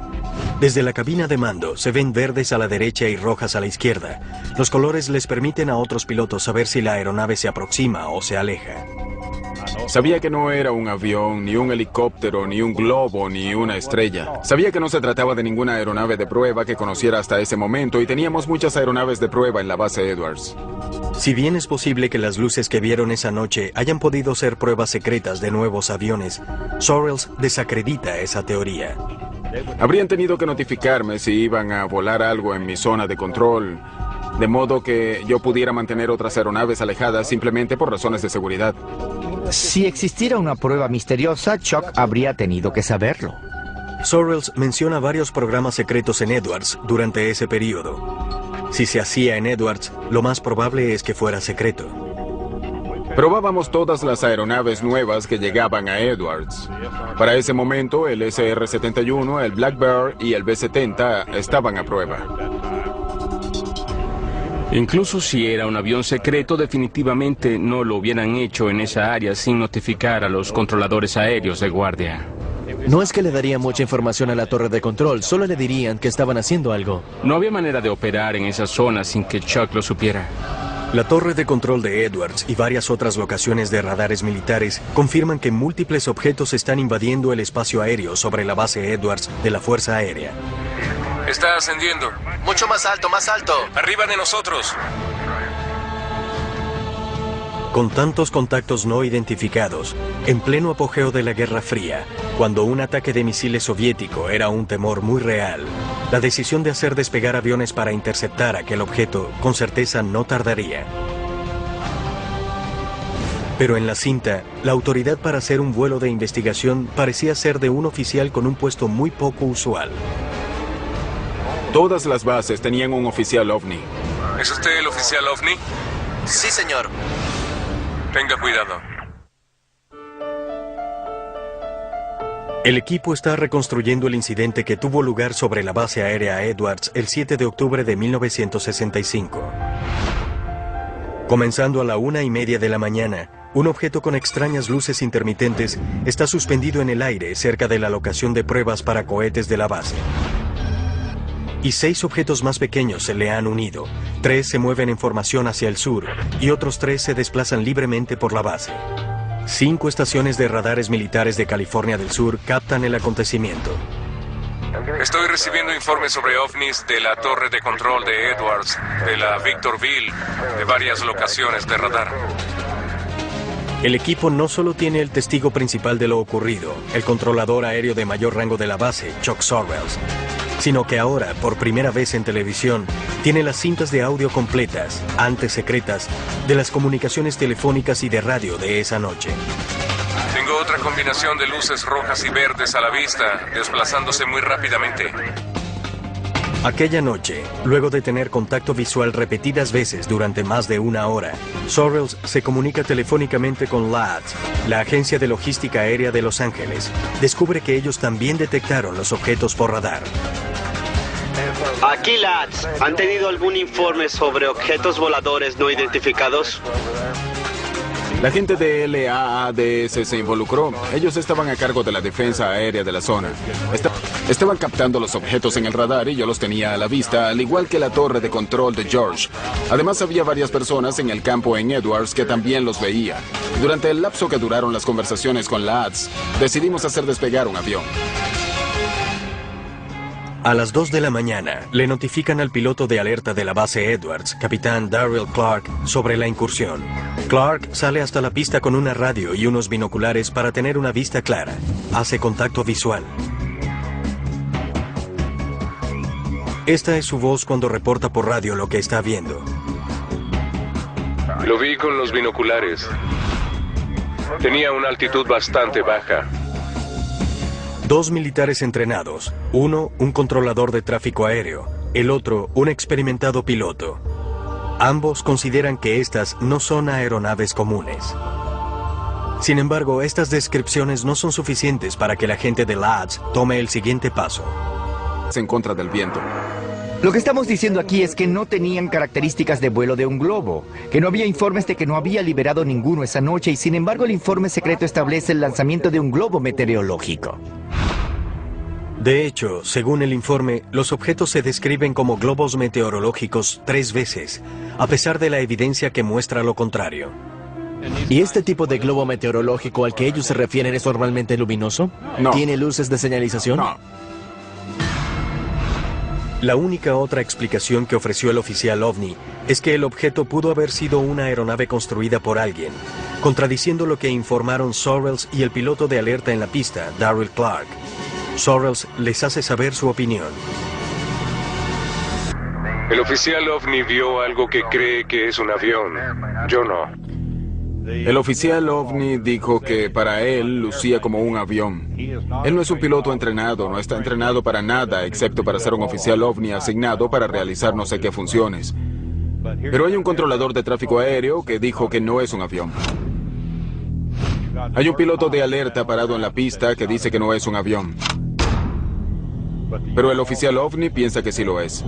Desde la cabina de mando se ven verdes a la derecha y rojas a la izquierda. Los colores les permiten a otros pilotos saber si la aeronave se aproxima o se aleja. Sabía que no era un avión, ni un helicóptero, ni un globo, ni una estrella. Sabía que no se trataba de ninguna aeronave de prueba que conociera hasta ese momento y teníamos muchas aeronaves de prueba en la base Edwards. Si bien es posible que las luces que vieron esa noche hayan podido ser pruebas secretas de nuevos aviones, Sorrells desacredita esa teoría. Habrían tenido que notificarme si iban a volar algo en mi zona de control, de modo que yo pudiera mantener otras aeronaves alejadas simplemente por razones de seguridad. Si existiera una prueba misteriosa, Chuck habría tenido que saberlo. Sorrells menciona varios programas secretos en Edwards durante ese periodo. Si se hacía en Edwards, lo más probable es que fuera secreto. Probábamos todas las aeronaves nuevas que llegaban a Edwards. Para ese momento, el SR-71, el Black Bear y el B-70 estaban a prueba. Incluso si era un avión secreto, definitivamente no lo hubieran hecho en esa área sin notificar a los controladores aéreos de guardia. No es que le daría mucha información a la torre de control, solo le dirían que estaban haciendo algo. No había manera de operar en esa zona sin que Chuck lo supiera. La torre de control de Edwards y varias otras locaciones de radares militares confirman que múltiples objetos están invadiendo el espacio aéreo sobre la base Edwards de la Fuerza Aérea. Está ascendiendo. Mucho más alto, más alto. Arriba de nosotros. Con tantos contactos no identificados, en pleno apogeo de la Guerra Fría, cuando un ataque de misiles soviético era un temor muy real, la decisión de hacer despegar aviones para interceptar aquel objeto con certeza no tardaría. Pero en la cinta, la autoridad para hacer un vuelo de investigación parecía ser de un oficial con un puesto muy poco usual. Todas las bases tenían un oficial OVNI. ¿Es usted el oficial OVNI? Sí, señor. Tenga cuidado. El equipo está reconstruyendo el incidente que tuvo lugar sobre la base aérea Edwards el 7 de octubre de 1965. Comenzando a la 1:30 de la mañana, un objeto con extrañas luces intermitentes está suspendido en el aire cerca de la locación de pruebas para cohetes de la base. Y 6 objetos más pequeños se le han unido. 3 se mueven en formación hacia el sur y otros 3 se desplazan libremente por la base. 5 estaciones de radares militares de California del Sur captan el acontecimiento. Estoy recibiendo informes sobre ovnis de la torre de control de Edwards, de la Victorville, de varias locaciones de radar. El equipo no solo tiene el testigo principal de lo ocurrido, el controlador aéreo de mayor rango de la base, Chuck Sorrells, sino que ahora, por primera vez en televisión, tiene las cintas de audio completas, antes secretas, de las comunicaciones telefónicas y de radio de esa noche. Tengo otra combinación de luces rojas y verdes a la vista, desplazándose muy rápidamente. Aquella noche, luego de tener contacto visual repetidas veces durante más de una hora, Sorrells se comunica telefónicamente con LADS, la agencia de logística aérea de Los Ángeles. Descubre que ellos también detectaron los objetos por radar. Aquí, LADS. ¿Han tenido algún informe sobre objetos voladores no identificados? La gente de LAADS se involucró. Ellos estaban a cargo de la defensa aérea de la zona. Estaban captando los objetos en el radar y yo los tenía a la vista, al igual que la torre de control de George. Además, había varias personas en el campo en Edwards que también los veía. Durante el lapso que duraron las conversaciones con LADS, decidimos hacer despegar un avión. A las 2 de la mañana, le notifican al piloto de alerta de la base Edwards, capitán Darryl Clark, sobre la incursión. Clark sale hasta la pista con una radio y unos binoculares para tener una vista clara. Hace contacto visual. Esta es su voz cuando reporta por radio lo que está viendo. Lo vi con los binoculares. Tenía una altitud bastante baja. 2 militares entrenados, uno un controlador de tráfico aéreo, el otro un experimentado piloto. Ambos consideran que estas no son aeronaves comunes. Sin embargo, estas descripciones no son suficientes para que la gente de LADS tome el siguiente paso. En contra del viento. Lo que estamos diciendo aquí es que no tenían características de vuelo de un globo, que no había informes de que no había liberado ninguno esa noche y sin embargo el informe secreto establece el lanzamiento de un globo meteorológico. De hecho, según el informe, los objetos se describen como globos meteorológicos 3 veces, a pesar de la evidencia que muestra lo contrario. ¿Y este tipo de globo meteorológico al que ellos se refieren es normalmente luminoso? No. ¿Tiene luces de señalización? No. La única otra explicación que ofreció el oficial OVNI es que el objeto pudo haber sido una aeronave construida por alguien, contradiciendo lo que informaron Sorrells y el piloto de alerta en la pista, Darryl Clark. Sorrells les hace saber su opinión. El oficial OVNI vio algo que cree que es un avión. Yo no. El oficial OVNI dijo que para él lucía como un avión. Él no es un piloto entrenado, no está entrenado para nada, excepto para ser un oficial OVNI asignado para realizar no sé qué funciones. Pero hay un controlador de tráfico aéreo que dijo que no es un avión. Hay un piloto de alerta parado en la pista que dice que no es un avión. Pero el oficial OVNI piensa que sí lo es.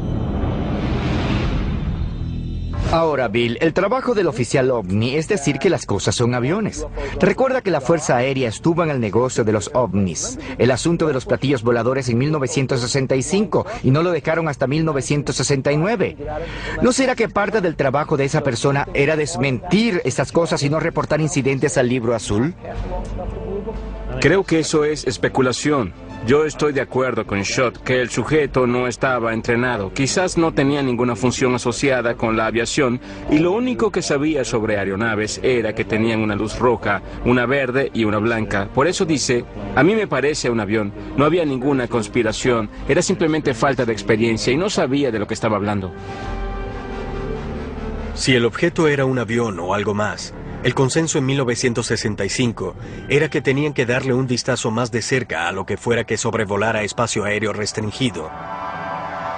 Ahora, Bill, el trabajo del oficial OVNI es decir que las cosas son aviones. Recuerda que la Fuerza Aérea estuvo en el negocio de los ovnis, el asunto de los platillos voladores en 1965 y no lo dejaron hasta 1969. ¿No será que parte del trabajo de esa persona era desmentir estas cosas y no reportar incidentes al Libro Azul? Creo que eso es especulación. Yo estoy de acuerdo con Schott que el sujeto no estaba entrenado. Quizás no tenía ninguna función asociada con la aviación y lo único que sabía sobre aeronaves era que tenían una luz roja, una verde y una blanca. Por eso dice, a mí me parece un avión. No había ninguna conspiración, era simplemente falta de experiencia y no sabía de lo que estaba hablando. Si el objeto era un avión o algo más, el consenso en 1965 era que tenían que darle un vistazo más de cerca a lo que fuera que sobrevolara espacio aéreo restringido.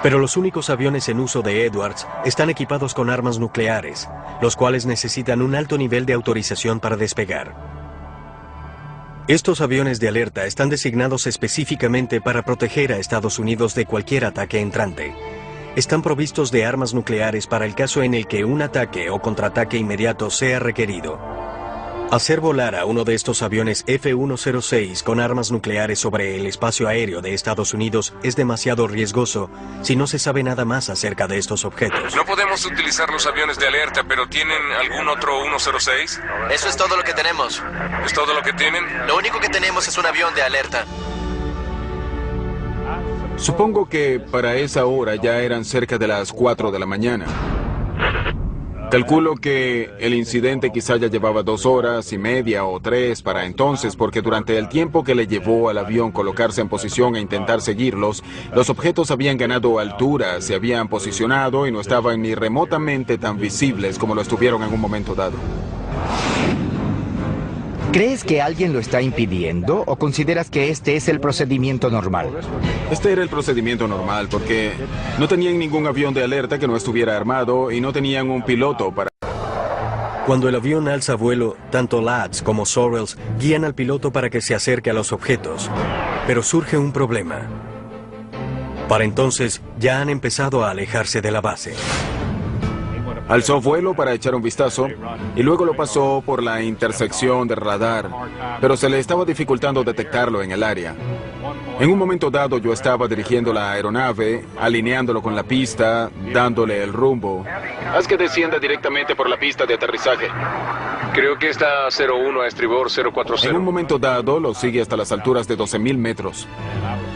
Pero los únicos aviones en uso de Edwards están equipados con armas nucleares, los cuales necesitan un alto nivel de autorización para despegar. Estos aviones de alerta están designados específicamente para proteger a Estados Unidos de cualquier ataque entrante. Están provistos de armas nucleares para el caso en el que un ataque o contraataque inmediato sea requerido. Hacer volar a uno de estos aviones F-106 con armas nucleares sobre el espacio aéreo de Estados Unidos es demasiado riesgoso si no se sabe nada más acerca de estos objetos. No podemos utilizar los aviones de alerta, pero ¿tienen algún otro 106? Eso es todo lo que tenemos. ¿Es todo lo que tienen? Lo único que tenemos es un avión de alerta. Supongo que para esa hora ya eran cerca de las 4 de la mañana. Calculo que el incidente quizá ya llevaba 2 horas y media o 3 para entonces, porque durante el tiempo que le llevó al avión colocarse en posición e intentar seguirlos, los objetos habían ganado altura, se habían posicionado y no estaban ni remotamente tan visibles como lo estuvieron en un momento dado. ¿Crees que alguien lo está impidiendo o consideras que este es el procedimiento normal? Este era el procedimiento normal porque no tenían ningún avión de alerta que no estuviera armado y no tenían un piloto para... Cuando el avión alza vuelo, tanto Lads como Sorrells guían al piloto para que se acerque a los objetos. Pero surge un problema. Para entonces, ya han empezado a alejarse de la base. Alzó vuelo para echar un vistazo y luego lo pasó por la intersección de radar, pero se le estaba dificultando detectarlo en el área. En un momento dado yo estaba dirigiendo la aeronave, alineándolo con la pista, dándole el rumbo. Haz que descienda directamente por la pista de aterrizaje. Creo que está 01 a estribor 040. En un momento dado lo sigue hasta las alturas de 12.000 metros.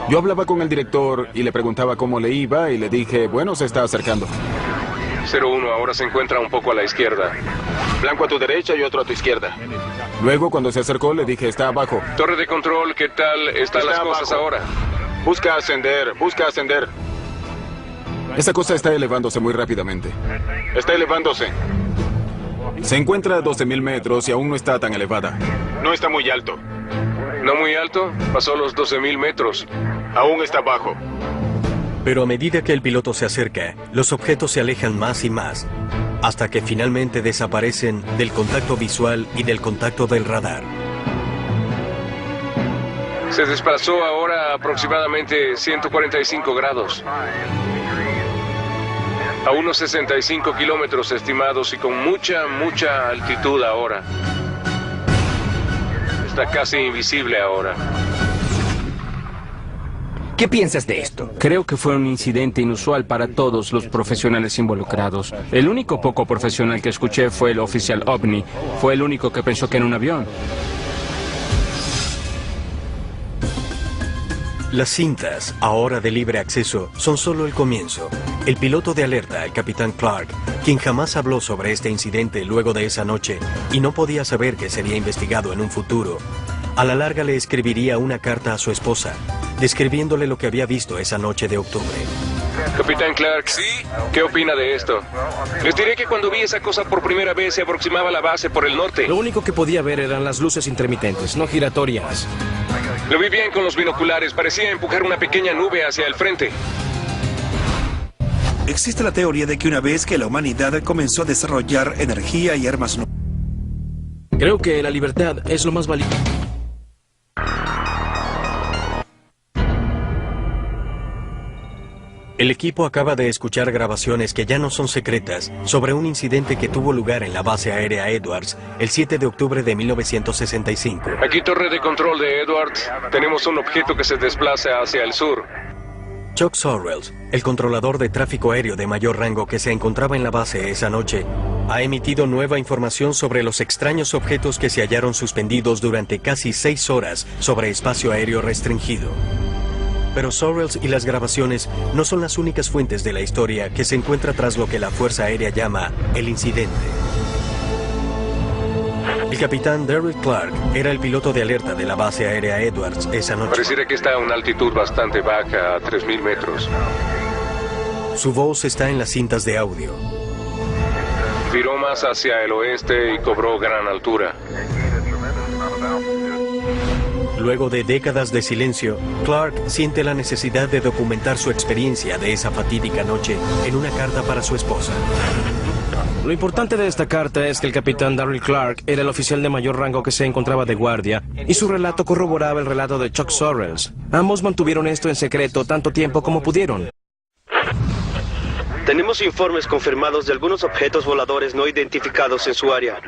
Yo hablaba con el director y le preguntaba cómo le iba y le dije, bueno, se está acercando. 01 ahora se encuentra un poco a la izquierda. Blanco a tu derecha y otro a tu izquierda. Luego, cuando se acercó, le dije, está abajo. Torre de control, ¿qué tal están las cosas ahora? Busca ascender, busca ascender. Esa cosa está elevándose muy rápidamente. Está elevándose. Se encuentra a 12.000 metros y aún no está tan elevada. No está muy alto. ¿No muy alto? Pasó los 12.000 metros. Aún está bajo. Pero a medida que el piloto se acerca, los objetos se alejan más y más, hasta que finalmente desaparecen del contacto visual y del contacto del radar. Se desplazó ahora a aproximadamente 145 grados. A unos 65 kilómetros estimados y con mucha altitud ahora. Está casi invisible ahora. ¿Qué piensas de esto? Creo que fue un incidente inusual para todos los profesionales involucrados. El único poco profesional que escuché fue el oficial OVNI. Fue el único que pensó que era un avión. Las cintas, ahora de libre acceso, son solo el comienzo. El piloto de alerta, el capitán Clark, quien jamás habló sobre este incidente luego de esa noche y no podía saber que sería investigado en un futuro, a la larga le escribiría una carta a su esposa, describiéndole lo que había visto esa noche de octubre. Capitán Clark, ¿Sí? ¿Qué opina de esto? Les diré que cuando vi esa cosa por primera vez se aproximaba a la base por el norte. Lo único que podía ver eran las luces intermitentes, no giratorias. Lo vi bien con los binoculares, parecía empujar una pequeña nube hacia el frente. Existe la teoría de que una vez que la humanidad comenzó a desarrollar energía y armas nucleares, Creo que la libertad es lo más valioso. El equipo acaba de escuchar grabaciones que ya no son secretas sobre un incidente que tuvo lugar en la base aérea Edwards el 7 de octubre de 1965. Aquí torre de control de Edwards. Tenemos un objeto que se desplaza hacia el sur. Chuck Sorrells, el controlador de tráfico aéreo de mayor rango que se encontraba en la base esa noche, ha emitido nueva información sobre los extraños objetos que se hallaron suspendidos durante casi 6 horas sobre espacio aéreo restringido. Pero Sorrells y las grabaciones no son las únicas fuentes de la historia que se encuentra tras lo que la Fuerza Aérea llama el incidente. El capitán Derek Clark era el piloto de alerta de la base aérea Edwards esa noche. Pareciera que está a una altitud bastante baja, a 3.000 metros. Su voz está en las cintas de audio. Viró más hacia el oeste y cobró gran altura. Luego de décadas de silencio, Clark siente la necesidad de documentar su experiencia de esa fatídica noche en una carta para su esposa. Lo importante de esta carta es que el capitán Darryl Clark era el oficial de mayor rango que se encontraba de guardia, y su relato corroboraba el relato de Chuck Sorrells. Ambos mantuvieron esto en secreto tanto tiempo como pudieron. Tenemos informes confirmados de algunos objetos voladores no identificados en su área.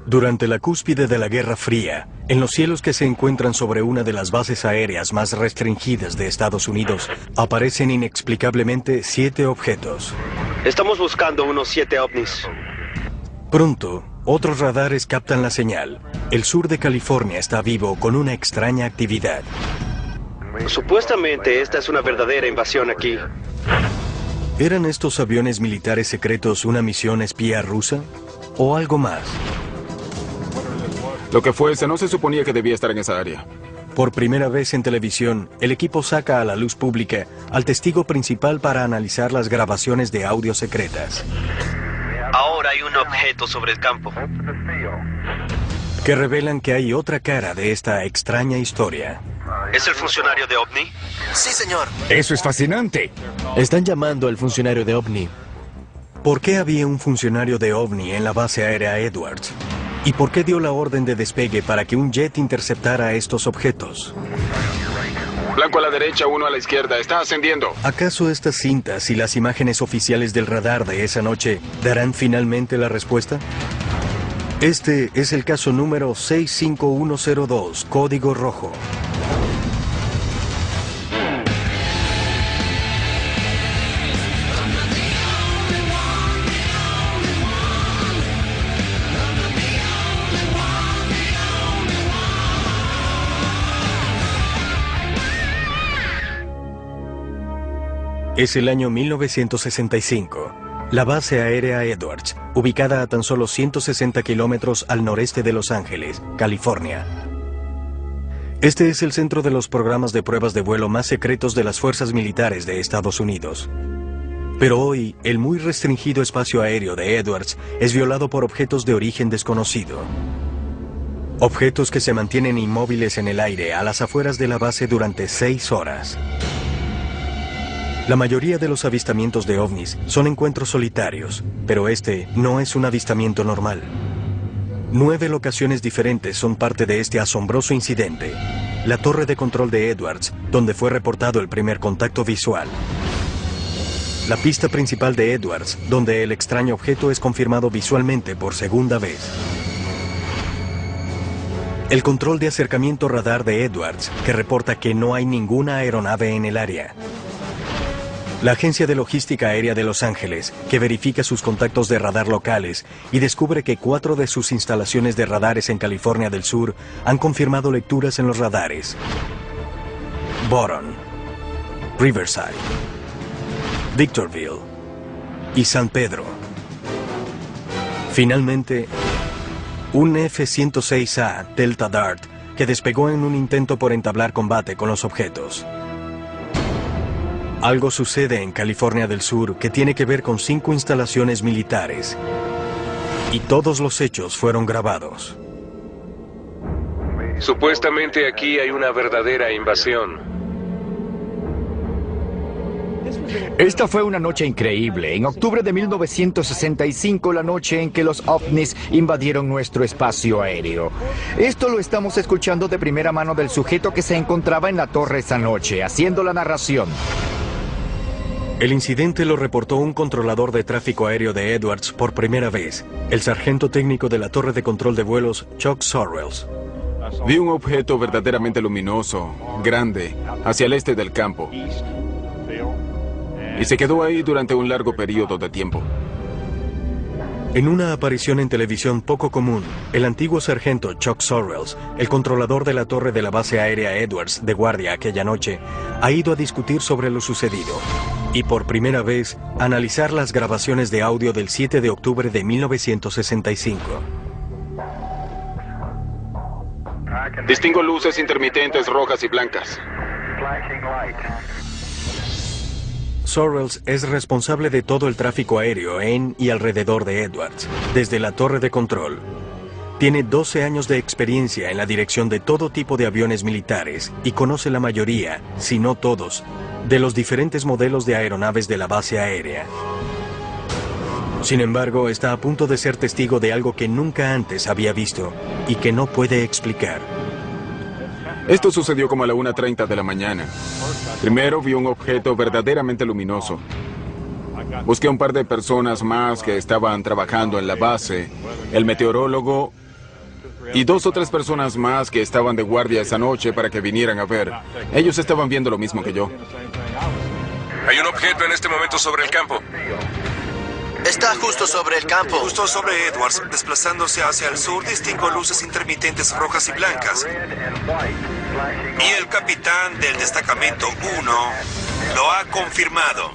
Durante la cúspide de la Guerra Fría, en los cielos que se encuentran sobre una de las bases aéreas más restringidas de Estados Unidos, aparecen inexplicablemente 7 objetos. Estamos buscando unos 7 ovnis. Pronto, otros radares captan la señal. El sur de California está vivo con una extraña actividad. Supuestamente esta es una verdadera invasión aquí. ¿Eran estos aviones militares secretos una misión espía rusa? ¿O algo más? Lo que fuese, no se suponía que debía estar en esa área. Por primera vez en televisión, el equipo saca a la luz pública al testigo principal para analizar las grabaciones de audio secretas. Ahora hay un objeto sobre el campo. Que revelan que hay otra cara de esta extraña historia. ¿Es el funcionario de OVNI? Sí, señor. Eso es fascinante. Están llamando al funcionario de OVNI. ¿Por qué había un funcionario de OVNI en la base aérea Edwards? ¿Y por qué dio la orden de despegue para que un jet interceptara estos objetos? Blanco a la derecha, uno a la izquierda. Está ascendiendo. ¿Acaso estas cintas y las imágenes oficiales del radar de esa noche darán finalmente la respuesta? Este es el caso número 65102, Código Rojo. Es el año 1965. La base aérea Edwards, ubicada a tan solo 160 kilómetros al noreste de Los Ángeles, California. Este es el centro de los programas de pruebas de vuelo más secretos de las fuerzas militares de Estados Unidos. Pero hoy, el muy restringido espacio aéreo de Edwards es violado por objetos de origen desconocido. Objetos que se mantienen inmóviles en el aire a las afueras de la base durante 6 horas. La mayoría de los avistamientos de ovnis son encuentros solitarios, pero este no es un avistamiento normal. 9 locaciones diferentes son parte de este asombroso incidente. La torre de control de Edwards, donde fue reportado el primer contacto visual. La pista principal de Edwards, donde el extraño objeto es confirmado visualmente por segunda vez. El control de acercamiento radar de Edwards, que reporta que no hay ninguna aeronave en el área. La Agencia de Logística Aérea de Los Ángeles, que verifica sus contactos de radar locales y descubre que 4 de sus instalaciones de radares en California del Sur han confirmado lecturas en los radares. Boron, Riverside, Victorville y San Pedro. Finalmente, un F-106A Delta Dart que despegó en un intento por entablar combate con los objetos. Algo sucede en California del Sur que tiene que ver con 5 instalaciones militares. Y todos los hechos fueron grabados. Supuestamente aquí hay una verdadera invasión. Esta fue una noche increíble. En octubre de 1965, la noche en que los ovnis invadieron nuestro espacio aéreo. Esto lo estamos escuchando de primera mano del sujeto que se encontraba en la torre esa noche, haciendo la narración. El incidente lo reportó un controlador de tráfico aéreo de Edwards por primera vez, el sargento técnico de la torre de control de vuelos, Chuck Sorrells. Vi un objeto verdaderamente luminoso, grande, hacia el este del campo. Y se quedó ahí durante un largo periodo de tiempo. En una aparición en televisión poco común, el antiguo sargento Chuck Sorrells, el controlador de la torre de la base aérea Edwards de guardia aquella noche, ha ido a discutir sobre lo sucedido y por primera vez analizar las grabaciones de audio del 7 de octubre de 1965. Distingo luces intermitentes rojas y blancas. Sorrells es responsable de todo el tráfico aéreo en y alrededor de Edwards, desde la torre de control. Tiene 12 años de experiencia en la dirección de todo tipo de aviones militares y conoce la mayoría, si no todos, de los diferentes modelos de aeronaves de la base aérea. Sin embargo, está a punto de ser testigo de algo que nunca antes había visto y que no puede explicar. Esto sucedió como a la 1:30 de la mañana. Primero vi un objeto verdaderamente luminoso. Busqué a un par de personas más que estaban trabajando en la base, el meteorólogo y 2 o 3 personas más que estaban de guardia esa noche para que vinieran a ver. Ellos estaban viendo lo mismo que yo. Hay un objeto en este momento sobre el campo. Está justo sobre el campo. Justo sobre Edwards, desplazándose hacia el sur, distingo luces intermitentes rojas y blancas. Y el capitán del destacamento 1 lo ha confirmado.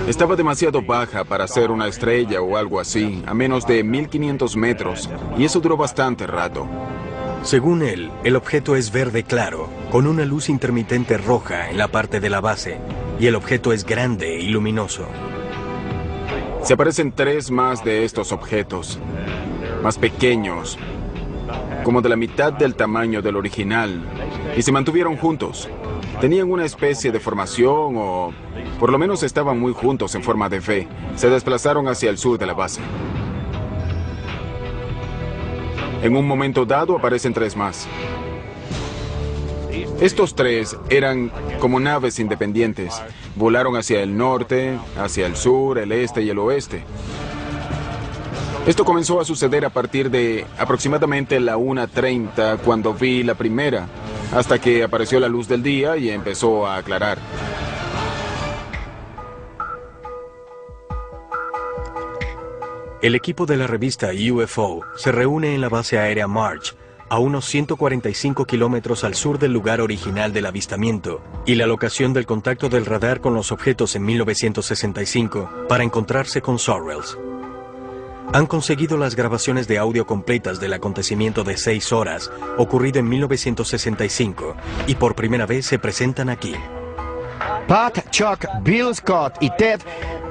Estaba demasiado baja para ser una estrella o algo así, a menos de 1500 metros, y eso duró bastante rato. Según él, el objeto es verde claro, con una luz intermitente roja en la parte de la base, y el objeto es grande y luminoso. Se aparecen 3 más de estos objetos, más pequeños, como de la mitad del tamaño del original, y se mantuvieron juntos. Tenían una especie de formación o por lo menos estaban muy juntos en forma de V. Se desplazaron hacia el sur de la base. En un momento dado aparecen 3 más. Estos 3 eran como naves independientes. Volaron hacia el norte, hacia el sur, el este y el oeste. Esto comenzó a suceder a partir de aproximadamente la 1:30 cuando vi la primera, hasta que apareció la luz del día y empezó a aclarar. El equipo de la revista UFO se reúne en la base aérea March, a unos 145 kilómetros al sur del lugar original del avistamiento y la locación del contacto del radar con los objetos en 1965 para encontrarse con Sorrells. Han conseguido las grabaciones de audio completas del acontecimiento de 6 horas, ocurrido en 1965, y por primera vez se presentan aquí. Pat, Chuck, Bill, Scott y Ted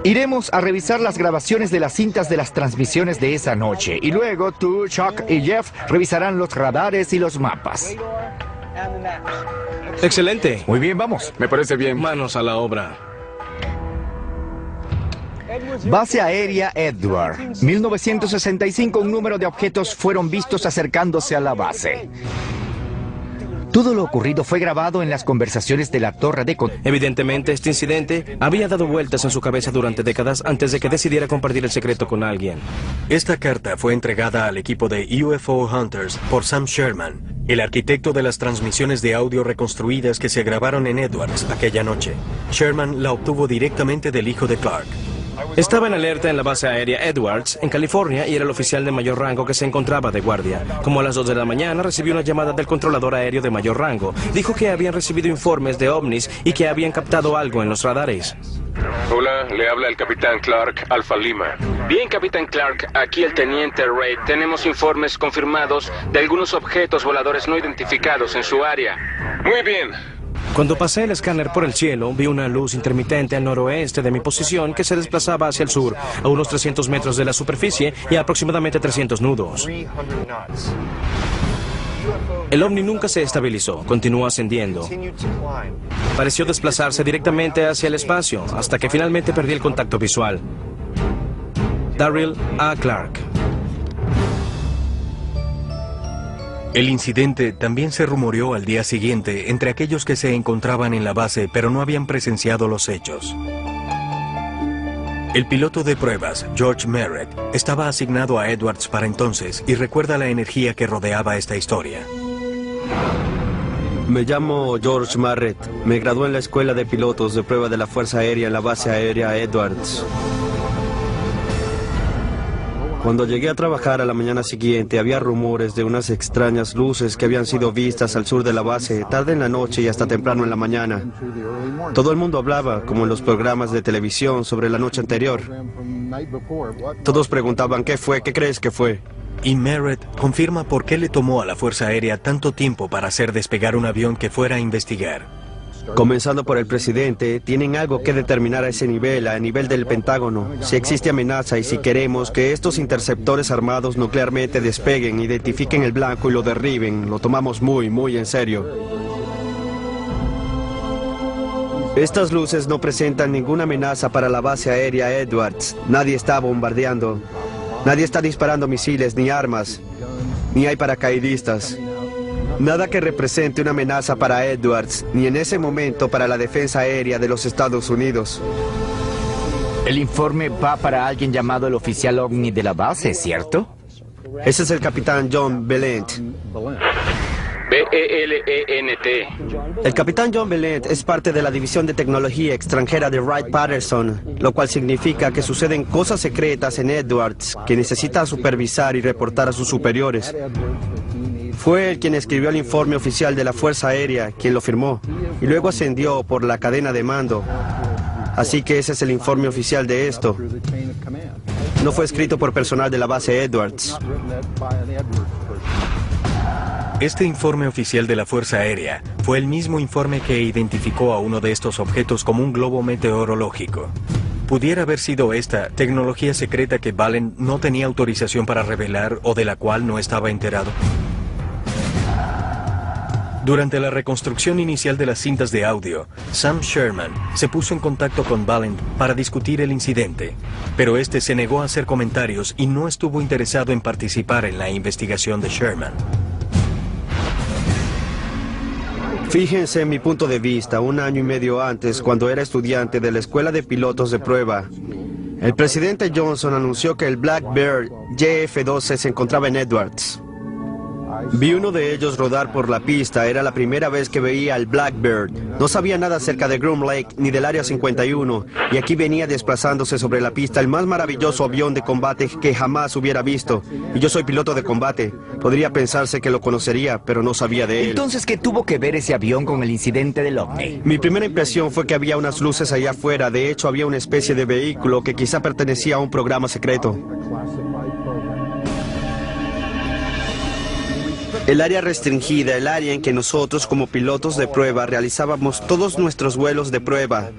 iremos a revisar las grabaciones de las cintas de las transmisiones de esa noche. Y luego tú, Chuck y Jeff revisarán los radares y los mapas. Excelente. Muy bien, vamos. Me parece bien. Manos a la obra. Base aérea Edward. 1965, un número de objetos fueron vistos acercándose a la base. Todo lo ocurrido fue grabado en las conversaciones de la torre de control. Evidentemente, este incidente había dado vueltas en su cabeza durante décadas antes de que decidiera compartir el secreto con alguien. Esta carta fue entregada al equipo de UFO Hunters por Sam Sherman, el arquitecto de las transmisiones de audio reconstruidas que se grabaron en Edwards aquella noche. Sherman la obtuvo directamente del hijo de Clark. Estaba en alerta en la base aérea Edwards, en California, y era el oficial de mayor rango que se encontraba de guardia. Como a las 2 de la mañana recibió una llamada del controlador aéreo de mayor rango. Dijo que habían recibido informes de ovnis y que habían captado algo en los radares. Hola, le habla el capitán Clark, Alfa Lima. Bien, capitán Clark, aquí el teniente Reid. Tenemos informes confirmados de algunos objetos voladores no identificados en su área. Muy bien. Cuando pasé el escáner por el cielo, vi una luz intermitente al noroeste de mi posición que se desplazaba hacia el sur, a unos 300 metros de la superficie y a aproximadamente 300 nudos. El ovni nunca se estabilizó, continuó ascendiendo. Pareció desplazarse directamente hacia el espacio, hasta que finalmente perdí el contacto visual. Darryl A. Clark. El incidente también se rumoreó al día siguiente entre aquellos que se encontraban en la base pero no habían presenciado los hechos. El piloto de pruebas, George Merritt, estaba asignado a Edwards para entonces y recuerda la energía que rodeaba esta historia. Me llamo George Merritt. Me gradué en la escuela de pilotos de prueba de la Fuerza Aérea en la base aérea Edwards. Cuando llegué a trabajar a la mañana siguiente, había rumores de unas extrañas luces que habían sido vistas al sur de la base, tarde en la noche y hasta temprano en la mañana. Todo el mundo hablaba, como en los programas de televisión, sobre la noche anterior. Todos preguntaban, ¿qué fue? ¿Qué crees que fue? Y Merritt confirma por qué le tomó a la Fuerza Aérea tanto tiempo para hacer despegar un avión que fuera a investigar. Comenzando por el presidente, tienen algo que determinar a ese nivel, a nivel del Pentágono. Si existe amenaza y si queremos que estos interceptores armados nuclearmente despeguen, identifiquen el blanco y lo derriben, lo tomamos muy, muy en serio. Estas luces no presentan ninguna amenaza para la base aérea Edwards. Nadie está bombardeando. Nadie está disparando misiles ni armas. Ni hay paracaidistas. Nada que represente una amenaza para Edwards, ni en ese momento para la defensa aérea de los Estados Unidos. El informe va para alguien llamado el oficial ovni de la base, ¿cierto? Ese es el capitán John Belent. B-E-L-E-N-T. El capitán John Belent es parte de la División de Tecnología Extranjera de Wright-Patterson, lo cual significa que suceden cosas secretas en Edwards que necesita supervisar y reportar a sus superiores. Fue él quien escribió el informe oficial de la Fuerza Aérea, quien lo firmó, y luego ascendió por la cadena de mando Así que ese es el informe oficial de esto. No fue escrito por personal de la base Edwards. Este informe oficial de la Fuerza Aérea fue el mismo informe que identificó a uno de estos objetos como un globo meteorológico. ¿Pudiera haber sido esta tecnología secreta que Valent no tenía autorización para revelar o de la cual no estaba enterado? Durante la reconstrucción inicial de las cintas de audio, Sam Sherman se puso en contacto con Valent para discutir el incidente, pero este se negó a hacer comentarios y no estuvo interesado en participar en la investigación de Sherman. Fíjense en mi punto de vista, un año y medio antes, cuando era estudiante de la escuela de pilotos de prueba, el presidente Johnson anunció que el Blackbird JF-12 se encontraba en Edwards. Vi uno de ellos rodar por la pista, era la primera vez que veía al Blackbird. No sabía nada acerca de Groom Lake ni del Área 51, y aquí venía desplazándose sobre la pista el más maravilloso avión de combate que jamás hubiera visto. Y yo soy piloto de combate. Podría pensarse que lo conocería, pero no sabía de él. Entonces, ¿qué tuvo que ver ese avión con el incidente del OVNI? Mi primera impresión fue que había unas luces allá afuera. De hecho, había una especie de vehículo que quizá pertenecía a un programa secreto. El área restringida, el área en que nosotros como pilotos de prueba realizábamos todos nuestros vuelos de prueba,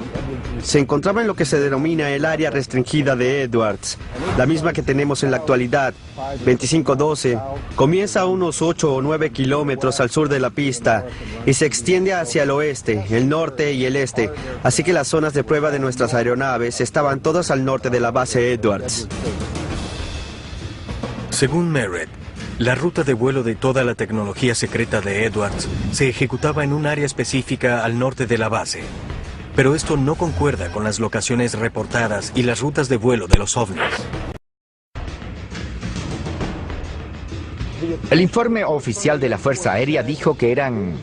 se encontraba en lo que se denomina el área restringida de Edwards, la misma que tenemos en la actualidad, 2512, comienza a unos 8 o 9 kilómetros al sur de la pista y se extiende hacia el oeste, el norte y el este, así que las zonas de prueba de nuestras aeronaves estaban todas al norte de la base Edwards. Según Merritt, la ruta de vuelo de toda la tecnología secreta de Edwards se ejecutaba en un área específica al norte de la base. Pero esto no concuerda con las locaciones reportadas y las rutas de vuelo de los ovnis. El informe oficial de la Fuerza Aérea dijo que eran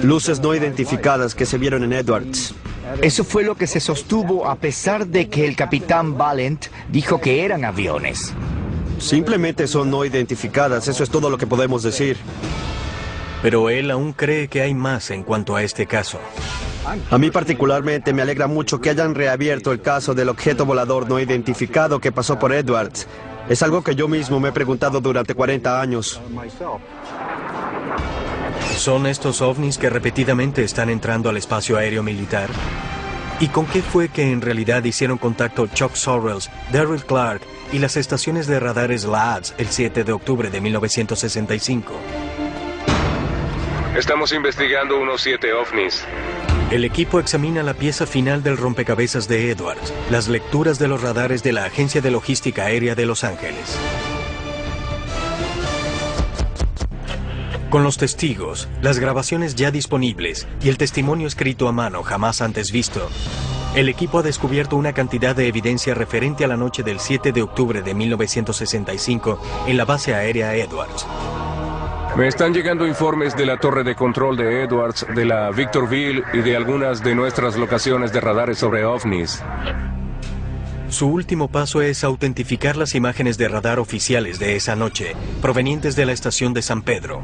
luces no identificadas que se vieron en Edwards. Eso fue lo que se sostuvo a pesar de que el capitán Valent dijo que eran aviones. Simplemente son no identificadas, eso es todo lo que podemos decir. Pero él aún cree que hay más en cuanto a este caso. A mí particularmente me alegra mucho que hayan reabierto el caso del objeto volador no identificado que pasó por Edwards. Es algo que yo mismo me he preguntado durante 40 años. ¿Son estos ovnis que repetidamente están entrando al espacio aéreo militar? ¿Y con qué fue que en realidad hicieron contacto Chuck Sorrells, Darryl Clark y las estaciones de radares LADS el 7 de octubre de 1965? Estamos investigando unos 7 ovnis. El equipo examina la pieza final del rompecabezas de Edwards, las lecturas de los radares de la Agencia de Logística Aérea de Los Ángeles. Con los testigos, las grabaciones ya disponibles y el testimonio escrito a mano jamás antes visto, el equipo ha descubierto una cantidad de evidencia referente a la noche del 7 de octubre de 1965 en la base aérea Edwards. Me están llegando informes de la torre de control de Edwards, de la Victorville y de algunas de nuestras locaciones de radares sobre ovnis. Su último paso es autentificar las imágenes de radar oficiales de esa noche, provenientes de la estación de San Pedro.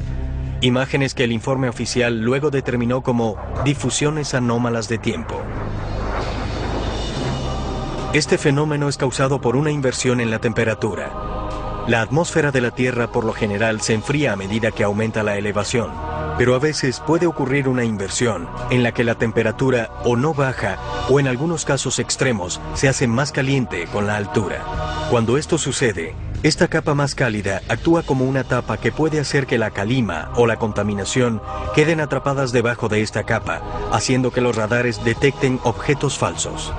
Imágenes que el informe oficial luego determinó como difusiones anómalas de tiempo. Este fenómeno es causado por una inversión en la temperatura. La atmósfera de la Tierra por lo general se enfría a medida que aumenta la elevación, pero a veces puede ocurrir una inversión en la que la temperatura o no baja o en algunos casos extremos se hace más caliente con la altura. Cuando esto sucede, esta capa más cálida actúa como una tapa que puede hacer que la calima o la contaminación queden atrapadas debajo de esta capa, haciendo que los radares detecten objetos falsos.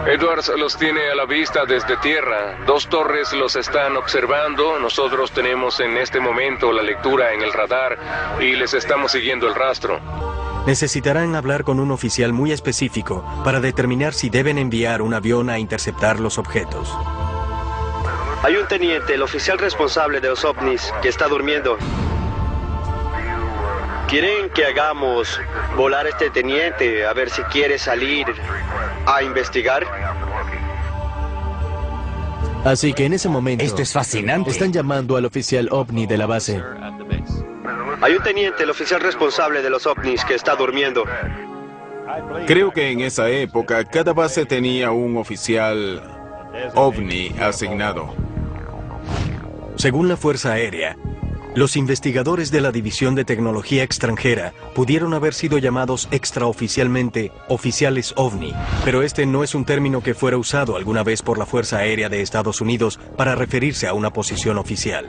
Edwards los tiene a la vista desde tierra. 2 torres los están observando. Nosotros tenemos en este momento la lectura en el radar y les estamos siguiendo el rastro. Necesitarán hablar con un oficial muy específico para determinar si deben enviar un avión a interceptar los objetos. Hay un teniente, el oficial responsable de los ovnis, que está durmiendo. ¿Quieren que hagamos volar a este teniente a ver si quiere salir a investigar? Así que en ese momento... Esto es fascinante. Están llamando al oficial ovni de la base. Hay un teniente, el oficial responsable de los ovnis, que está durmiendo. Creo que en esa época cada base tenía un oficial OVNI asignado. Según la Fuerza Aérea, los investigadores de la División de Tecnología Extranjera pudieron haber sido llamados extraoficialmente oficiales OVNI, pero este no es un término que fuera usado alguna vez por la Fuerza Aérea de Estados Unidos para referirse a una posición oficial.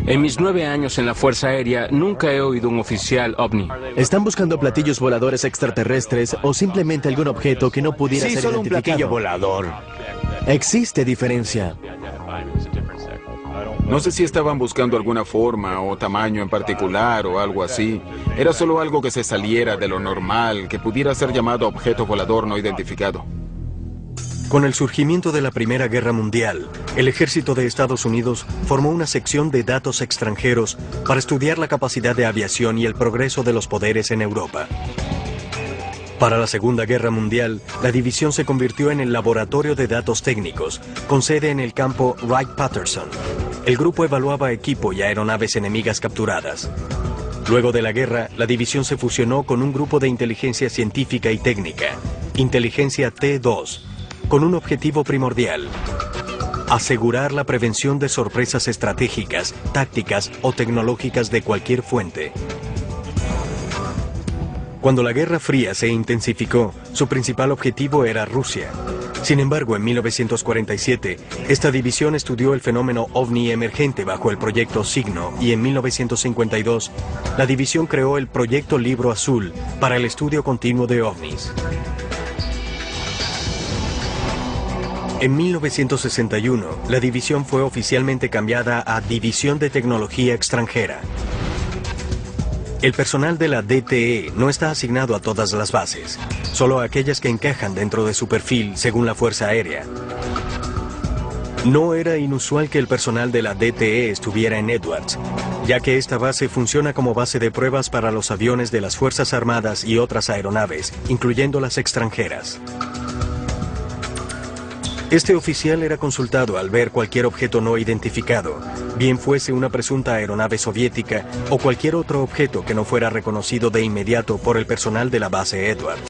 En mis 9 años en la Fuerza Aérea nunca he oído un oficial OVNI. ¿Están buscando platillos voladores extraterrestres o simplemente algún objeto que no pudiera ser solo identificado? un platillo volador. Existe diferencia. No sé si estaban buscando alguna forma o tamaño en particular o algo así. Era solo algo que se saliera de lo normal, que pudiera ser llamado objeto volador no identificado. Con el surgimiento de la Primera Guerra Mundial, el ejército de Estados Unidos formó una sección de datos extranjeros para estudiar la capacidad de aviación y el progreso de los poderes en Europa. Para la Segunda Guerra Mundial, la división se convirtió en el Laboratorio de Datos Técnicos, con sede en el campo Wright-Patterson. El grupo evaluaba equipo y aeronaves enemigas capturadas. Luego de la guerra, la división se fusionó con un grupo de inteligencia científica y técnica, Inteligencia T2, con un objetivo primordial: asegurar la prevención de sorpresas estratégicas, tácticas o tecnológicas de cualquier fuente. Cuando la Guerra Fría se intensificó, su principal objetivo era Rusia. Sin embargo, en 1947, esta división estudió el fenómeno OVNI emergente bajo el proyecto Signo, y en 1952, la división creó el proyecto Libro Azul para el estudio continuo de OVNIs. En 1961, la división fue oficialmente cambiada a División de Tecnología Extranjera. El personal de la DTE no está asignado a todas las bases, solo a aquellas que encajan dentro de su perfil según la Fuerza Aérea. No era inusual que el personal de la DTE estuviera en Edwards, ya que esta base funciona como base de pruebas para los aviones de las Fuerzas Armadas y otras aeronaves, incluyendo las extranjeras. Este oficial era consultado al ver cualquier objeto no identificado, bien fuese una presunta aeronave soviética o cualquier otro objeto que no fuera reconocido de inmediato por el personal de la base Edwards.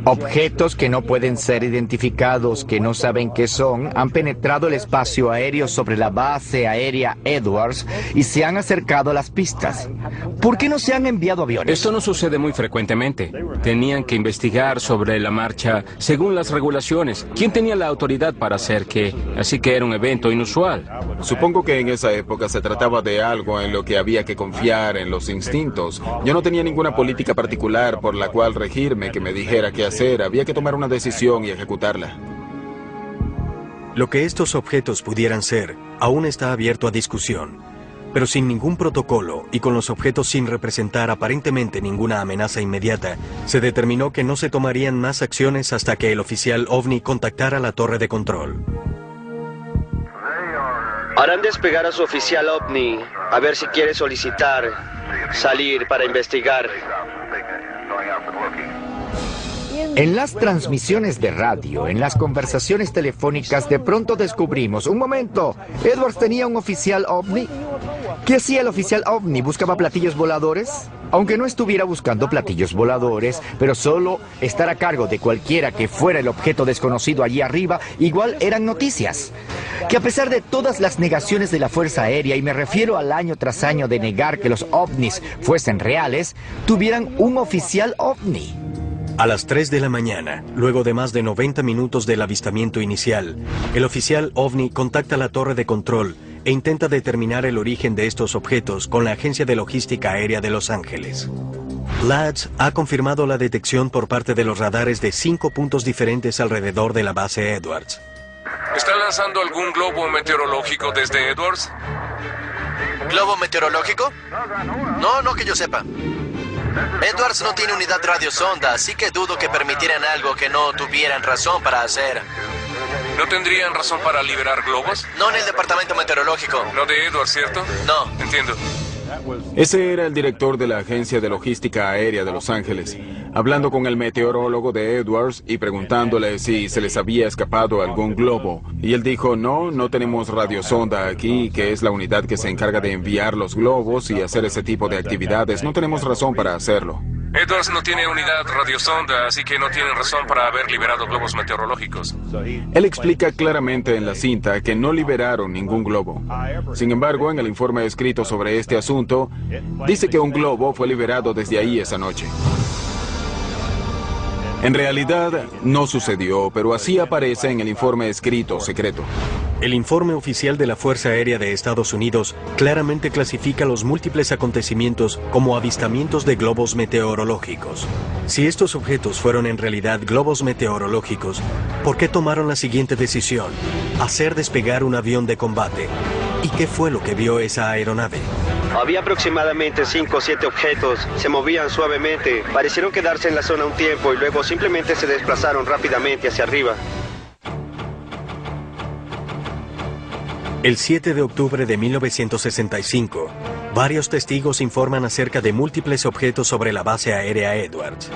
Objetos que no pueden ser identificados, que no saben qué son, han penetrado el espacio aéreo sobre la base aérea Edwards y se han acercado a las pistas. ¿Por qué no se han enviado aviones? Esto no sucede muy frecuentemente. Tenían que investigar sobre la marcha según las regulaciones. ¿Quién tenía la autoridad para hacer qué? Así que era un evento inusual. Supongo que en esa época se trataba de algo en lo que había que confiar en los instintos. Yo no tenía ninguna política particular por la cual regirme que me dijera qué hacer. Había que tomar una decisión y ejecutarla. Lo que estos objetos pudieran ser aún está abierto a discusión, pero sin ningún protocolo y con los objetos sin representar aparentemente ninguna amenaza inmediata, se determinó que no se tomarían más acciones hasta que el oficial OVNI contactara la torre de control. Harán despegar a su oficial OVNI a ver si quiere solicitar salir para investigar. En las transmisiones de radio, en las conversaciones telefónicas, de pronto descubrimos, un momento, Edwards tenía un oficial OVNI. ¿Qué hacía el oficial OVNI? ¿Buscaba platillos voladores? Aunque no estuviera buscando platillos voladores, pero solo estar a cargo de cualquiera que fuera el objeto desconocido allí arriba, igual eran noticias. Que a pesar de todas las negaciones de la Fuerza Aérea, y me refiero al año tras año de negar que los OVNIs fuesen reales, tuvieran un oficial OVNI. A las 3 de la mañana, luego de más de 90 minutos del avistamiento inicial, el oficial OVNI contacta la torre de control e intenta determinar el origen de estos objetos con la Agencia de Logística Aérea de Los Ángeles. LADS ha confirmado la detección por parte de los radares de 5 puntos diferentes alrededor de la base Edwards. ¿Está lanzando algún globo meteorológico desde Edwards? ¿Globo meteorológico? No que yo sepa. Edwards no tiene unidad radiosonda, así que dudo que permitieran algo que no tuvieran razón para hacer. ¿No tendrían razón para liberar globos? No en el departamento meteorológico. No de Edwards, ¿cierto? No. Entiendo. Ese era el director de la Agencia de Logística Aérea de Los Ángeles, hablando con el meteorólogo de Edwards y preguntándole si se les había escapado algún globo. Y él dijo, no tenemos radiosonda aquí, que es la unidad que se encarga de enviar los globos y hacer ese tipo de actividades. No tenemos razón para hacerlo. Edwards no tiene unidad radiosonda, así que no tienen razón para haber liberado globos meteorológicos. Él explica claramente en la cinta que no liberaron ningún globo. Sin embargo, en el informe escrito sobre este asunto, dice que un globo fue liberado desde ahí esa noche. En realidad, no sucedió, pero así aparece en el informe escrito secreto. El informe oficial de la Fuerza Aérea de Estados Unidos claramente clasifica los múltiples acontecimientos como avistamientos de globos meteorológicos. Si estos objetos fueron en realidad globos meteorológicos, ¿por qué tomaron la siguiente decisión? Hacer despegar un avión de combate. ¿Y qué fue lo que vio esa aeronave? Había aproximadamente 5 o 7 objetos, se movían suavemente, parecieron quedarse en la zona un tiempo y luego simplemente se desplazaron rápidamente hacia arriba. El 7 de octubre de 1965, varios testigos informan acerca de múltiples objetos sobre la base aérea Edwards.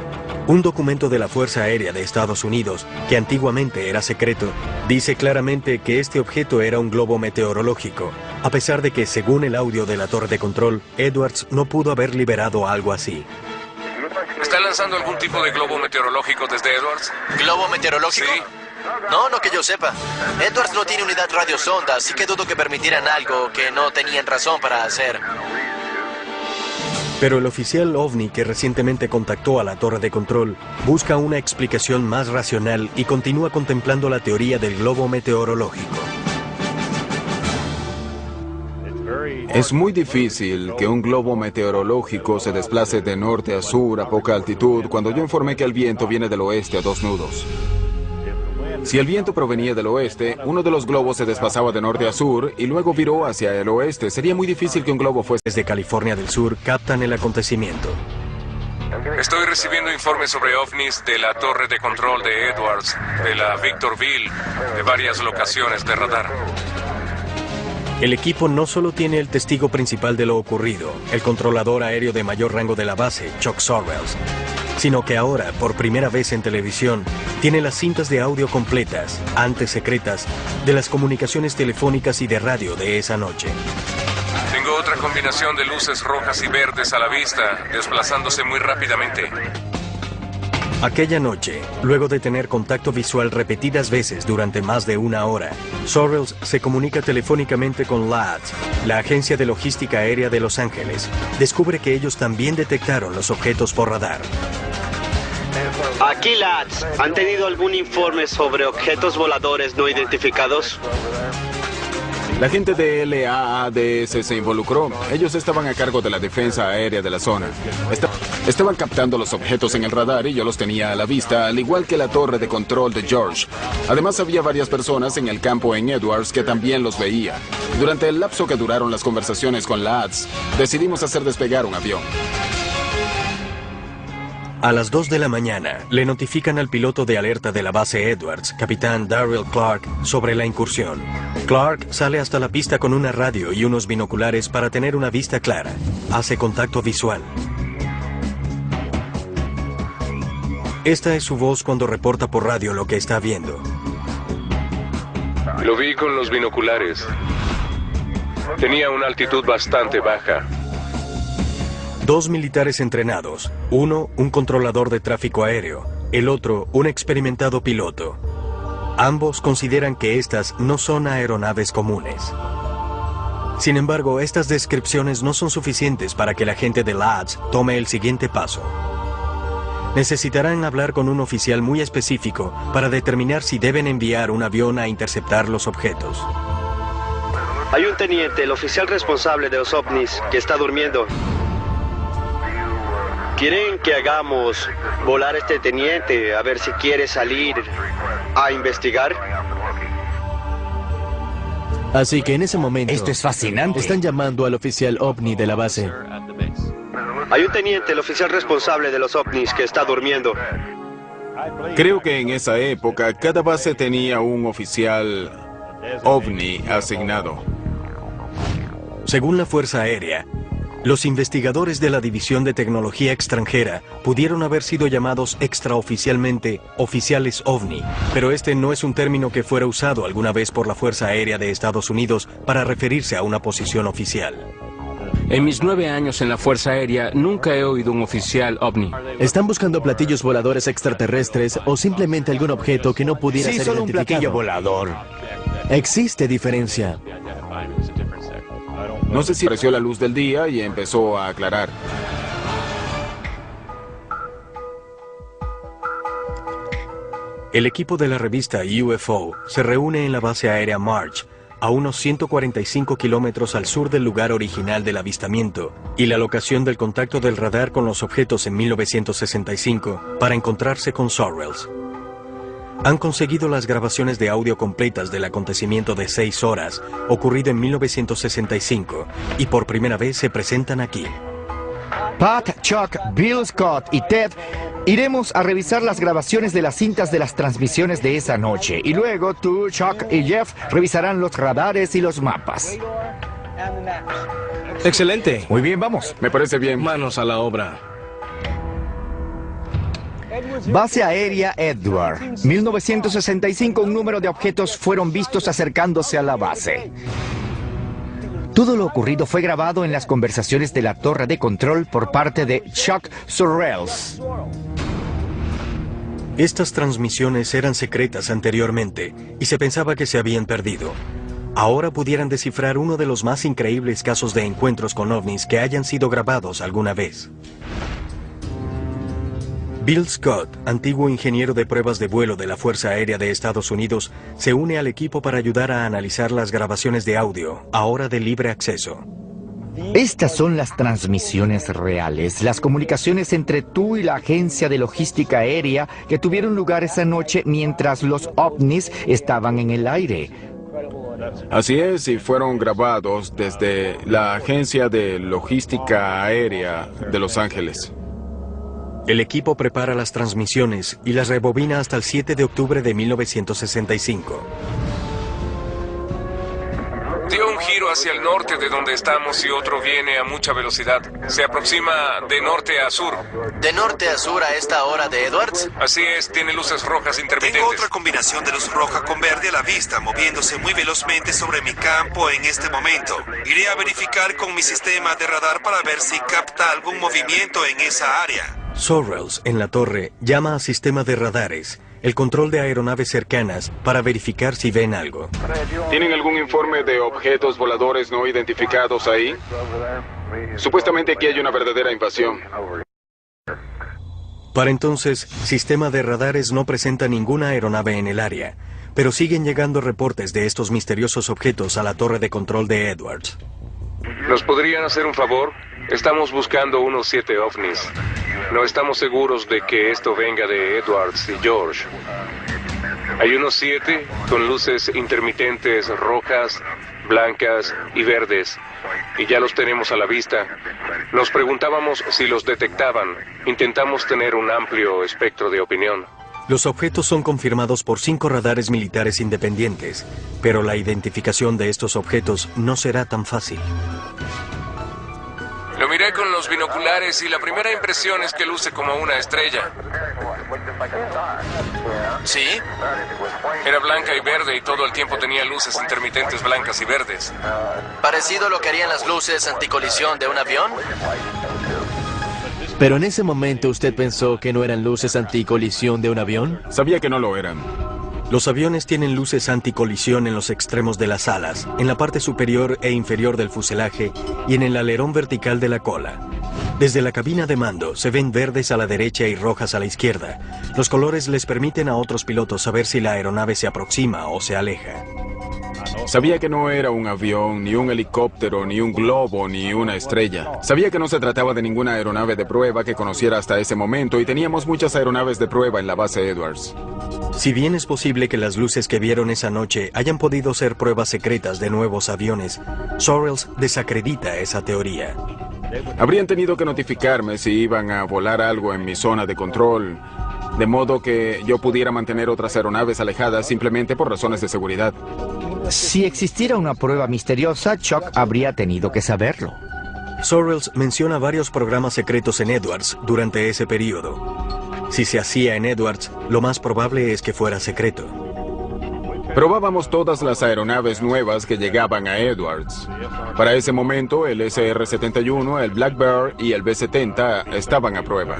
Un documento de la Fuerza Aérea de Estados Unidos, que antiguamente era secreto, dice claramente que este objeto era un globo meteorológico, a pesar de que, según el audio de la torre de control, Edwards no pudo haber liberado algo así. ¿Está lanzando algún tipo de globo meteorológico desde Edwards? ¿Globo meteorológico? Sí. No que yo sepa. Edwards no tiene unidad radiosonda, así que dudo que permitieran algo que no tenían razón para hacer. Pero el oficial OVNI que recientemente contactó a la torre de control busca una explicación más racional y continúa contemplando la teoría del globo meteorológico. Es muy difícil que un globo meteorológico se desplace de norte a sur a poca altitud cuando yo informé que el viento viene del oeste a 2 nudos. Si el viento provenía del oeste, uno de los globos se desplazaba de norte a sur y luego viró hacia el oeste. Sería muy difícil que un globo fuese... Desde California del Sur captan el acontecimiento. Estoy recibiendo informes sobre ovnis de la torre de control de Edwards, de la Victorville, de varias locaciones de radar. El equipo no solo tiene el testigo principal de lo ocurrido, el controlador aéreo de mayor rango de la base, Chuck Sorrells, sino que ahora, por primera vez en televisión, tiene las cintas de audio completas, antes secretas, de las comunicaciones telefónicas y de radio de esa noche. Tengo otra combinación de luces rojas y verdes a la vista, desplazándose muy rápidamente. Aquella noche, luego de tener contacto visual repetidas veces durante más de 1 hora, Sorrells se comunica telefónicamente con LADS, la Agencia de Logística Aérea de Los Ángeles. Descubre que ellos también detectaron los objetos por radar. Aquí, LADS, ¿han tenido algún informe sobre objetos voladores no identificados? La gente de LAADS se involucró. Ellos estaban a cargo de la defensa aérea de la zona. Estaban captando los objetos en el radar y yo los tenía a la vista, al igual que la torre de control de George. Además, había varias personas en el campo en Edwards que también los veía. Durante el lapso que duraron las conversaciones con LADS, decidimos hacer despegar un avión. A las 2 de la mañana, le notifican al piloto de alerta de la base Edwards, capitán Darryl Clark, sobre la incursión. Clark sale hasta la pista con una radio y unos binoculares para tener una vista clara. Hace contacto visual. Esta es su voz cuando reporta por radio lo que está viendo. Lo vi con los binoculares. Tenía una altitud bastante baja. 2 militares entrenados, uno un controlador de tráfico aéreo, el otro un experimentado piloto. Ambos consideran que estas no son aeronaves comunes. Sin embargo, estas descripciones no son suficientes para que la gente de LADS tome el siguiente paso. Necesitarán hablar con un oficial muy específico para determinar si deben enviar un avión a interceptar los objetos. Hay un teniente, el oficial responsable de los ovnis, que está durmiendo. ¿Quieren que hagamos volar a este teniente a ver si quiere salir a investigar? Así que en ese momento... Esto es fascinante. Están llamando al oficial OVNI de la base. Hay un teniente, el oficial responsable de los ovnis, que está durmiendo. Creo que en esa época cada base tenía un oficial OVNI asignado. Según la Fuerza Aérea, Los investigadores de la División de Tecnología Extranjera pudieron haber sido llamados extraoficialmente oficiales OVNI, pero este no es un término que fuera usado alguna vez por la Fuerza Aérea de Estados Unidos para referirse a una posición oficial. En mis 9 años en la Fuerza Aérea nunca he oído un oficial OVNI. ¿Están buscando platillos voladores extraterrestres o simplemente algún objeto que no pudiera ser solo identificado? un platillo volador. Existe diferencia. No sé si apareció la luz del día y empezó a aclarar. El equipo de la revista UFO se reúne en la base aérea March, a unos 145 kilómetros al sur del lugar original del avistamiento y la locación del contacto del radar con los objetos en 1965 para encontrarse con Sorrells. Han conseguido las grabaciones de audio completas del acontecimiento de 6 horas, ocurrido en 1965, y por primera vez se presentan aquí. Pat, Chuck, Bill, Scott y Ted iremos a revisar las grabaciones de las cintas de las transmisiones de esa noche. Y luego tú, Chuck y Jeff revisarán los radares y los mapas. Excelente. Muy bien, vamos. Me parece bien. Manos a la obra. Base aérea Edward. 1965, un número de objetos fueron vistos acercándose a la base. Todo lo ocurrido fue grabado en las conversaciones de la torre de control por parte de Chuck Sorrells. Estas transmisiones eran secretas anteriormente y se pensaba que se habían perdido. Ahora pudieran descifrar uno de los más increíbles casos de encuentros con ovnis que hayan sido grabados alguna vez. Bill Scott, antiguo ingeniero de pruebas de vuelo de la Fuerza Aérea de Estados Unidos, se une al equipo para ayudar a analizar las grabaciones de audio, ahora de libre acceso. Estas son las transmisiones reales, las comunicaciones entre tú y la agencia de logística aérea que tuvieron lugar esa noche mientras los ovnis estaban en el aire. Así es, y fueron grabados desde la agencia de logística aérea de Los Ángeles. El equipo prepara las transmisiones y las rebobina hasta el 7 de octubre de 1965. Dio un giro hacia el norte de donde estamos y otro viene a mucha velocidad. Se aproxima de norte a sur. ¿De norte a sur a esta hora de Edwards? Así es, tiene luces rojas intermitentes. Tengo otra combinación de luz roja con verde a la vista, moviéndose muy velozmente sobre mi campo en este momento. Iré a verificar con mi sistema de radar para ver si capta algún movimiento en esa área. Sorrells, en la torre, llama a sistema de radares, el control de aeronaves cercanas, para verificar si ven algo. ¿Tienen algún informe de objetos voladores no identificados ahí? Supuestamente aquí hay una verdadera invasión. Para entonces, sistema de radares no presenta ninguna aeronave en el área, pero siguen llegando reportes de estos misteriosos objetos a la torre de control de Edwards. ¿Nos podrían hacer un favor? Estamos buscando unos 7 ovnis. No estamos seguros de que esto venga de Edwards y George. Hay unos 7 con luces intermitentes rojas, blancas y verdes. Y ya los tenemos a la vista. Nos preguntábamos si los detectaban. Intentamos tener un amplio espectro de opinión. Los objetos son confirmados por 5 radares militares independientes, pero la identificación de estos objetos no será tan fácil. Lo miré con los binoculares y la primera impresión es que luce como una estrella. ¿Sí? Era blanca y verde y todo el tiempo tenía luces intermitentes blancas y verdes. ¿Parecido a lo que harían las luces anticolisión de un avión? ¿Pero en ese momento usted pensó que no eran luces anticolisión de un avión? Sabía que no lo eran. Los aviones tienen luces anticolisión en los extremos de las alas, en la parte superior e inferior del fuselaje y en el alerón vertical de la cola. Desde la cabina de mando se ven verdes a la derecha y rojas a la izquierda. Los colores les permiten a otros pilotos saber si la aeronave se aproxima o se aleja. Sabía que no era un avión, ni un helicóptero, ni un globo, ni una estrella. Sabía que no se trataba de ninguna aeronave de prueba que conociera hasta ese momento y teníamos muchas aeronaves de prueba en la base Edwards. Si bien es posible que las luces que vieron esa noche hayan podido ser pruebas secretas de nuevos aviones, Sorrells desacredita esa teoría. Habrían tenido que notificarme si iban a volar algo en mi zona de control, de modo que yo pudiera mantener otras aeronaves alejadas simplemente por razones de seguridad. Si existiera una prueba misteriosa, Chuck habría tenido que saberlo. Sorrells menciona varios programas secretos en Edwards durante ese periodo. Si se hacía en Edwards, lo más probable es que fuera secreto. Probábamos todas las aeronaves nuevas que llegaban a Edwards. Para ese momento, el SR-71, el Black Bear y el B-70 estaban a prueba.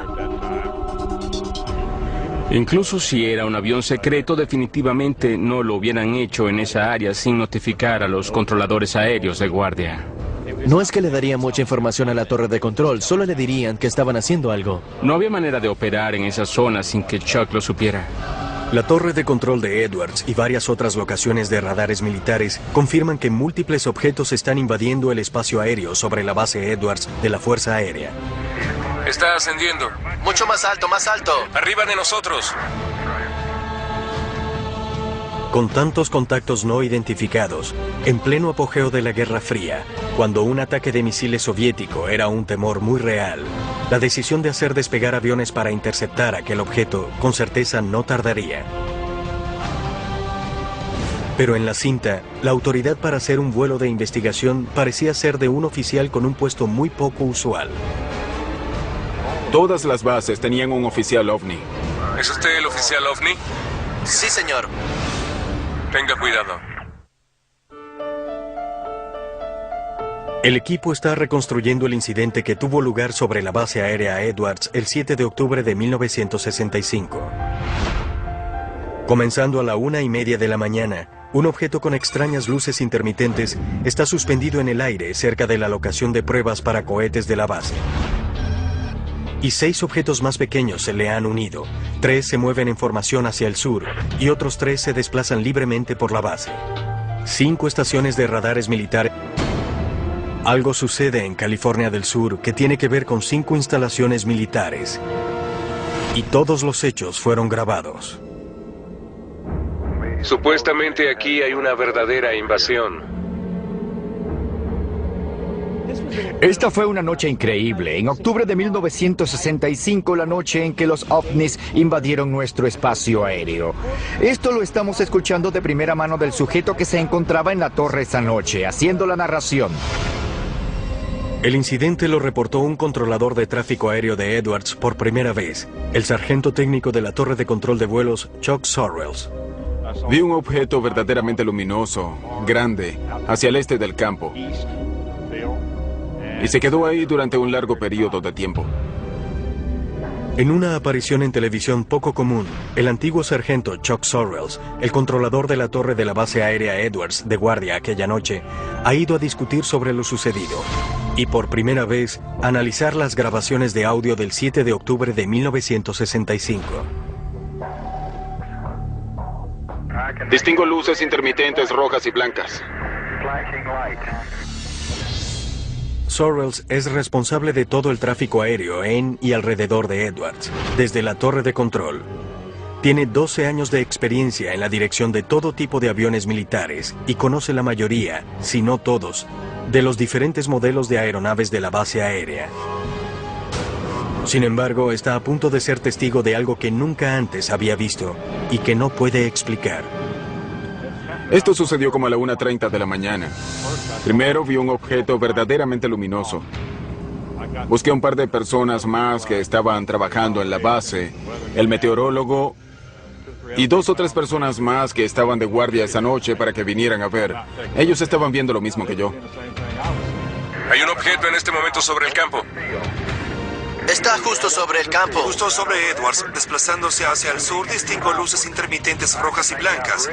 Incluso si era un avión secreto, definitivamente no lo hubieran hecho en esa área sin notificar a los controladores aéreos de guardia. No es que le daría mucha información a la torre de control, solo le dirían que estaban haciendo algo. No había manera de operar en esa zona sin que Chuck lo supiera. La torre de control de Edwards y varias otras locaciones de radares militares confirman que múltiples objetos están invadiendo el espacio aéreo sobre la base Edwards de la Fuerza Aérea. Está ascendiendo. Mucho más alto, más alto. Arriba de nosotros. Con tantos contactos no identificados, en pleno apogeo de la Guerra Fría, cuando un ataque de misiles soviético era un temor muy real, la decisión de hacer despegar aviones para interceptar aquel objeto con certeza no tardaría. Pero en la cinta, la autoridad para hacer un vuelo de investigación parecía ser de un oficial con un puesto muy poco usual. Todas las bases tenían un oficial OVNI. ¿Es usted el oficial OVNI? Sí, señor. Tenga cuidado. El equipo está reconstruyendo el incidente que tuvo lugar sobre la base aérea Edwards el 7 de octubre de 1965. Comenzando a la 1:30 de la mañana, un objeto con extrañas luces intermitentes está suspendido en el aire cerca de la locación de pruebas para cohetes de la base. Y 6 objetos más pequeños se le han unido. 3 se mueven en formación hacia el sur y otros 3 se desplazan libremente por la base. 5 estaciones de radares militares. Algo sucede en California del Sur que tiene que ver con 5 instalaciones militares. Y todos los hechos fueron grabados. Supuestamente aquí hay una verdadera invasión. Esta fue una noche increíble. En octubre de 1965, la noche en que los ovnis invadieron nuestro espacio aéreo. Esto lo estamos escuchando de primera mano del sujeto que se encontraba en la torre esa noche, haciendo la narración. El incidente lo reportó un controlador de tráfico aéreo de Edwards por primera vez, el sargento técnico de la torre de control de vuelos, Chuck Sorrells. Vi un objeto verdaderamente luminoso, grande, hacia el este del campo. Y se quedó ahí durante un largo periodo de tiempo. En una aparición en televisión poco común, el antiguo sargento Chuck Sorrells, el controlador de la torre de la base aérea Edwards de guardia aquella noche, ha ido a discutir sobre lo sucedido y por primera vez analizar las grabaciones de audio del 7 de octubre de 1965. Distingo luces intermitentes rojas y blancas. Sorrells es responsable de todo el tráfico aéreo en y alrededor de Edwards, desde la torre de control. Tiene 12 años de experiencia en la dirección de todo tipo de aviones militares y conoce la mayoría, si no todos, de los diferentes modelos de aeronaves de la base aérea. Sin embargo, está a punto de ser testigo de algo que nunca antes había visto y que no puede explicar. Esto sucedió como a la 1:30 de la mañana. Primero vi un objeto verdaderamente luminoso. Busqué a un par de personas más que estaban trabajando en la base, el meteorólogo y 2 o 3 personas más que estaban de guardia esa noche para que vinieran a ver. Ellos estaban viendo lo mismo que yo. Hay un objeto en este momento sobre el campo. Está justo sobre el campo. Justo sobre Edwards, desplazándose hacia el sur, distingo luces intermitentes rojas y blancas.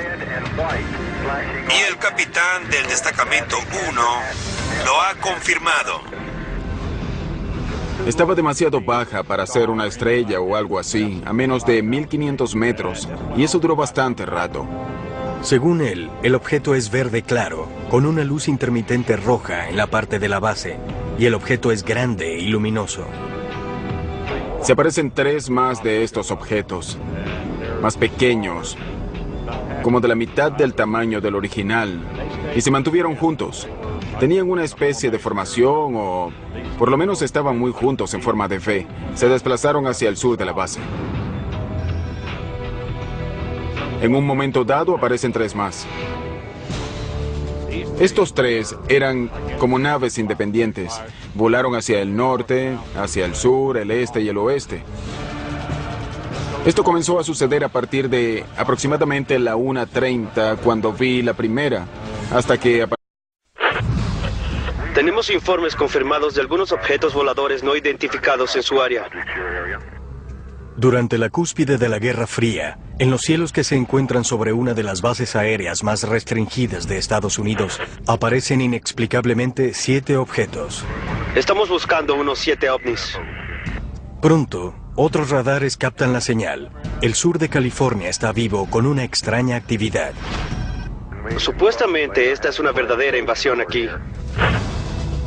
Y el capitán del destacamento 1 lo ha confirmado. Estaba demasiado baja para ser una estrella o algo así, a menos de 1500 metros, y eso duró bastante rato. Según él, el objeto es verde claro, con una luz intermitente roja en la parte de la base, y el objeto es grande y luminoso. Se aparecen 3 más de estos objetos, más pequeños, como de la mitad del tamaño del original, y se mantuvieron juntos. Tenían una especie de formación o por lo menos estaban muy juntos en forma de V. Se desplazaron hacia el sur de la base. En un momento dado aparecen 3 más. Estos tres eran como naves independientes. Volaron hacia el norte, hacia el sur, el este y el oeste. Esto comenzó a suceder a partir de aproximadamente la 1:30 cuando vi la primera, hasta que... Tenemos informes confirmados de algunos objetos voladores no identificados en su área. Durante la cúspide de la Guerra Fría, en los cielos que se encuentran sobre una de las bases aéreas más restringidas de Estados Unidos, aparecen inexplicablemente 7 objetos. Estamos buscando unos 7 ovnis. Pronto, otros radares captan la señal. El sur de California está vivo con una extraña actividad. Supuestamente esta es una verdadera invasión aquí.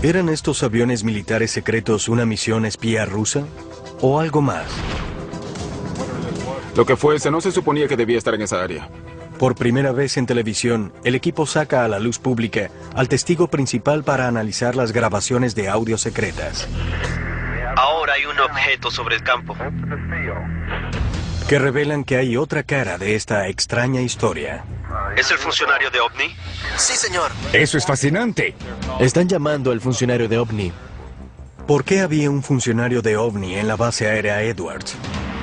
¿Eran estos aviones militares secretos una misión espía rusa? ¿O algo más? Lo que fuese, no se suponía que debía estar en esa área. Por primera vez en televisión, el equipo saca a la luz pública al testigo principal para analizar las grabaciones de audio secretas. Ahora hay un objeto sobre el campo. Que revelan que hay otra cara de esta extraña historia. ¿Es el funcionario de OVNI? Sí, señor. Eso es fascinante. Están llamando al funcionario de OVNI. ¿Por qué había un funcionario de OVNI en la base aérea Edwards?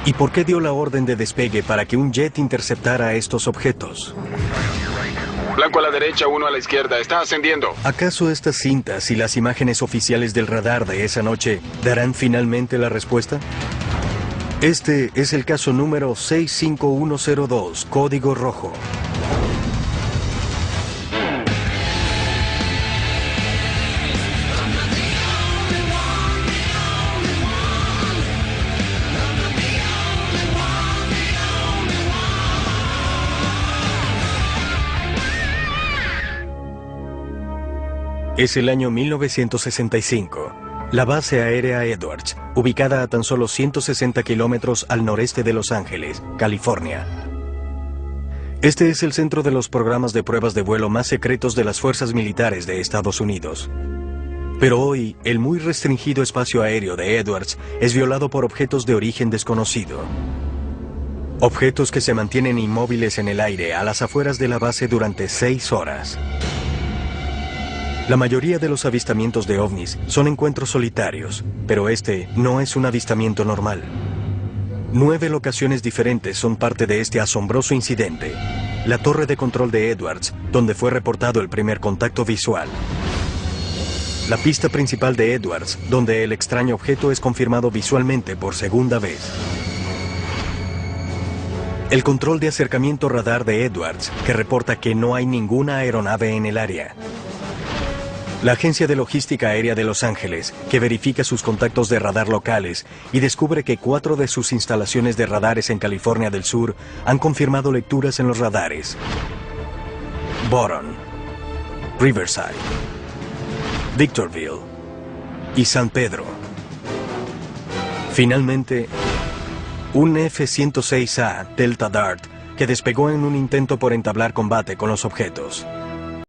¿Y por qué dio la orden de despegue para que un jet interceptara estos objetos? Blanco a la derecha, 1 a la izquierda. Está ascendiendo. ¿Acaso estas cintas y las imágenes oficiales del radar de esa noche darán finalmente la respuesta? Este es el caso número 65102, código rojo. Es el año 1965. La base aérea Edwards, ubicada a tan solo 160 kilómetros al noreste de Los Ángeles, California. Este es el centro de los programas de pruebas de vuelo más secretos de las fuerzas militares de Estados Unidos. Pero hoy, el muy restringido espacio aéreo de Edwards es violado por objetos de origen desconocido. Objetos que se mantienen inmóviles en el aire a las afueras de la base durante 6 horas. La mayoría de los avistamientos de ovnis son encuentros solitarios, pero este no es un avistamiento normal. 9 locaciones diferentes son parte de este asombroso incidente. La torre de control de Edwards, donde fue reportado el primer contacto visual. La pista principal de Edwards, donde el extraño objeto es confirmado visualmente por segunda vez. El control de acercamiento radar de Edwards, que reporta que no hay ninguna aeronave en el área. La Agencia de Logística Aérea de Los Ángeles, que verifica sus contactos de radar locales y descubre que 4 de sus instalaciones de radares en California del Sur han confirmado lecturas en los radares. Boron, Riverside, Victorville y San Pedro. Finalmente, un F-106A Delta Dart que despegó en un intento por entablar combate con los objetos.